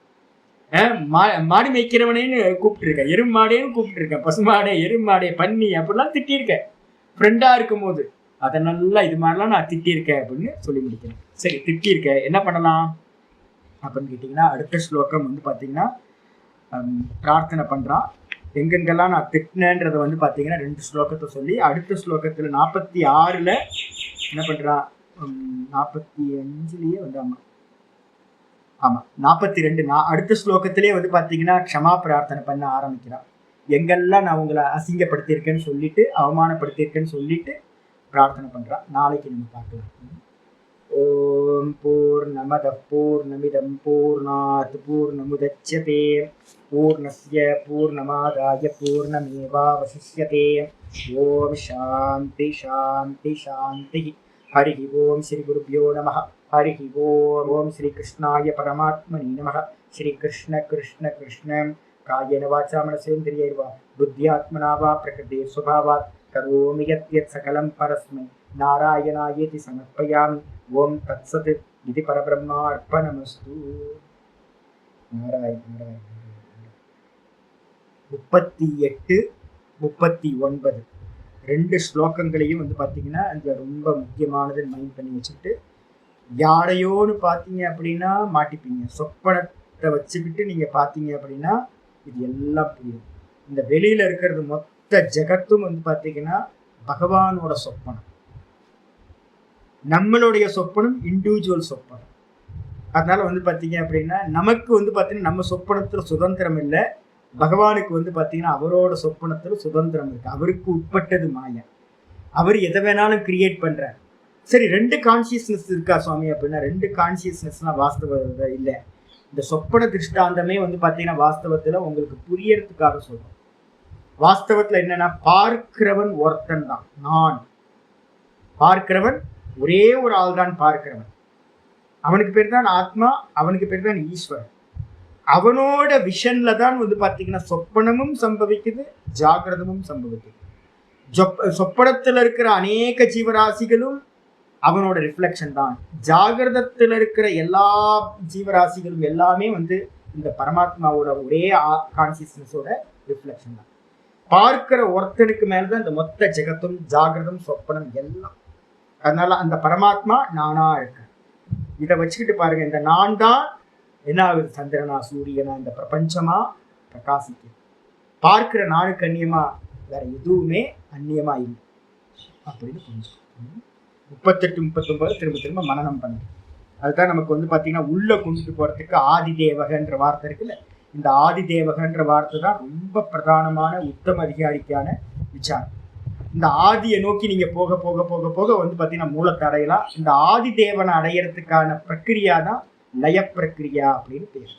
மாடு மேய்க்கிறவனேன்னு கூப்பிட்டு இருக்கேன், எருமாடேன்னு கூப்பிட்டு இருக்கேன், பசுமாடே எருமாடே பன்னி அப்படிலாம் திட்டிருக்கேன் ஃப்ரெண்டா இருக்கும் போது. அதை நல்லா இது மாதிரிலாம் நான் திட்டிருக்கேன் அப்படின்னு சொல்லி முடிக்கிறேன். சரி, திட்டிருக்கேன், என்ன பண்ணலாம் அப்படின்னு கேட்டீங்கன்னா அடுத்த ஸ்லோகம் வந்து பாத்தீங்கன்னா பிரார்த்தனை பண்றான். எங்கெங்கெல்லாம் நான் திட்டினேன்றதை வந்து பாத்தீங்கன்னா 2 ஸ்லோகத்தை சொல்லி அடுத்த ஸ்லோகத்துல 46ல என்ன பண்றான், 45லயே வந்து ஆமா 42 அடுத்த ஸ்லோகத்திலேயே வந்து பாத்தீங்கன்னா க்ஷமா பிரார்த்தனை பண்ண ஆரம்பிக்கிறான். எங்கெல்லாம் நான் உங்களை அசிங்கப்படுத்தியிருக்கேன்னு சொல்லிட்டு, அவமானப்படுத்தியிருக்கேன்னு சொல்லிட்டு பிரார்த்தனை பண்றான். நாளைக்கு நம்ம பார்க்கலாம். ஓம் பூர்ணமதః பூர்ணமிதம் பூர்ணாத் பூர்ணமுதச்யதே பூர்ணஸ்ய பூர்ணமாதாய பூர்ணமேவாவசிஷ்யதே. ஓம் சாந்தி சாந்தி சாந்தி. हरि ओम श्री गुरुभ्यो नमः। हरि ओम श्री कृष्णाय परमात्मने नमः। श्री कृष्ण कृष्ण कृष्ण कायेन वाचा मनसेन्द्रियैर्वा बुद्ध्यात्मना वा प्रकृते स्वभावात् करोमि यत् सकलं परस्मै नारायणायेति समर्पयामि। ओम तत्सत् इति परब्रह्मार्पणमस्तु। नारायण नारायण 38 39 ரெண்டு ஸ்லோகங்களையும் வந்து பார்த்தீங்கன்னா அந்த ரொம்ப முக்கியமானதுன்னு மைண்ட் பண்ணி வச்சுக்கிட்டு யாரையோன்னு பார்த்தீங்க அப்படின்னா மாட்டிப்பீங்க. சொப்பனத்தை வச்சுக்கிட்டு நீங்கள் பார்த்தீங்க அப்படின்னா இது எல்லாம் புரியும். இந்த வெளியில் இருக்கிறது மொத்த ஜெகத்தும் வந்து பார்த்தீங்கன்னா பகவானோட சொப்பனம். நம்மளுடைய சொப்பனம் இண்டிவிஜுவல் சொப்பனம். அதனால வந்து பார்த்தீங்க அப்படின்னா நமக்கு வந்து பார்த்தீங்கன்னா நம்ம சொப்பனத்தில் சுதந்திரம் இல்லை. பகவானுக்கு வந்து பார்த்தீங்கன்னா அவரோட சொப்பனத்தில் சுதந்திரம் இருக்கு. அவருக்கு உட்பட்டது மாயா. அவர் எதை வேணாலும் கிரியேட் பண்றார். சரி, ரெண்டு கான்சியஸ்னஸ் இருக்கா சுவாமி அப்படின்னா ரெண்டு கான்சியஸ்னஸ்லாம் வாஸ்தவ இல்லை. இந்த சொப்பன திருஷ்டாந்தமே வந்து பார்த்தீங்கன்னா வாஸ்தவத்தில் உங்களுக்கு புரியறதுக்காக சொல்றோம். வாஸ்தவத்தில் என்னன்னா பார்க்கிறவன் ஒருத்தன் தான். நான் பார்க்கிறவன் ஒரே ஒரு ஆள் தான் பார்க்கிறவன். அவனுக்கு பேர் தான் ஆத்மா, அவனுக்கு பேர் தான் ஈஸ்வரன். அவனோட விஷன்ல தான் வந்து பார்த்தீங்கன்னா சொப்பனமும் சம்பவிக்குது, ஜாகிரதமும் சம்பவிக்குது. சொப்பனத்தில் இருக்கிற அநேக ஜீவராசிகளும் அவனோட ரிஃப்ளெக்ஷன் தான். ஜாகிரதத்தில் இருக்கிற எல்லா ஜீவராசிகளும் எல்லாமே வந்து இந்த பரமாத்மாவோட ஒரே கான்சியஸ்னஸோட ரிஃப்ளெக்ஷன் தான். பார்க்கிற ஒருத்தனுக்கு மேலதான் இந்த மொத்த ஜெகத்தும் ஜாகிரதம் சொப்பனம் எல்லாம். அதனால அந்த பரமாத்மா நானா இருக்கேன். இதை வச்சுக்கிட்டு பாருங்க, இந்த நான் தான் என்ன ஆகுது, சந்திரனா சூரியனா இந்த பிரபஞ்சமா பிரகாசிக்குது. பார்க்கிற நானுக்கு அந்நியமா வேற எதுவுமே அந்நியமா இல்லை அப்படின்னு புரிஞ்சு 38 39 திரும்ப திரும்ப மனனம் பண்ணு. அதுதான் நமக்கு வந்து பார்த்தீங்கன்னா உள்ள கொண்டுட்டு போறதுக்கு ஆதி தேவகன்ற வார்த்தை இருக்குல்ல. இந்த ஆதி தேவகன்ற வார்த்தை தான் ரொம்ப பிரதானமான உத்தம அதிகாரிக்கான விசாரம். இந்த ஆதியை நோக்கி நீங்க போக போக போக போக வந்து பார்த்தீங்கன்னா மூலத்தை அடையலாம். இந்த ஆதி தேவனை அடையறதுக்கான பிரக்கிரியா தான் லய பிரக்கிரியா அப்படின்னு பேர்.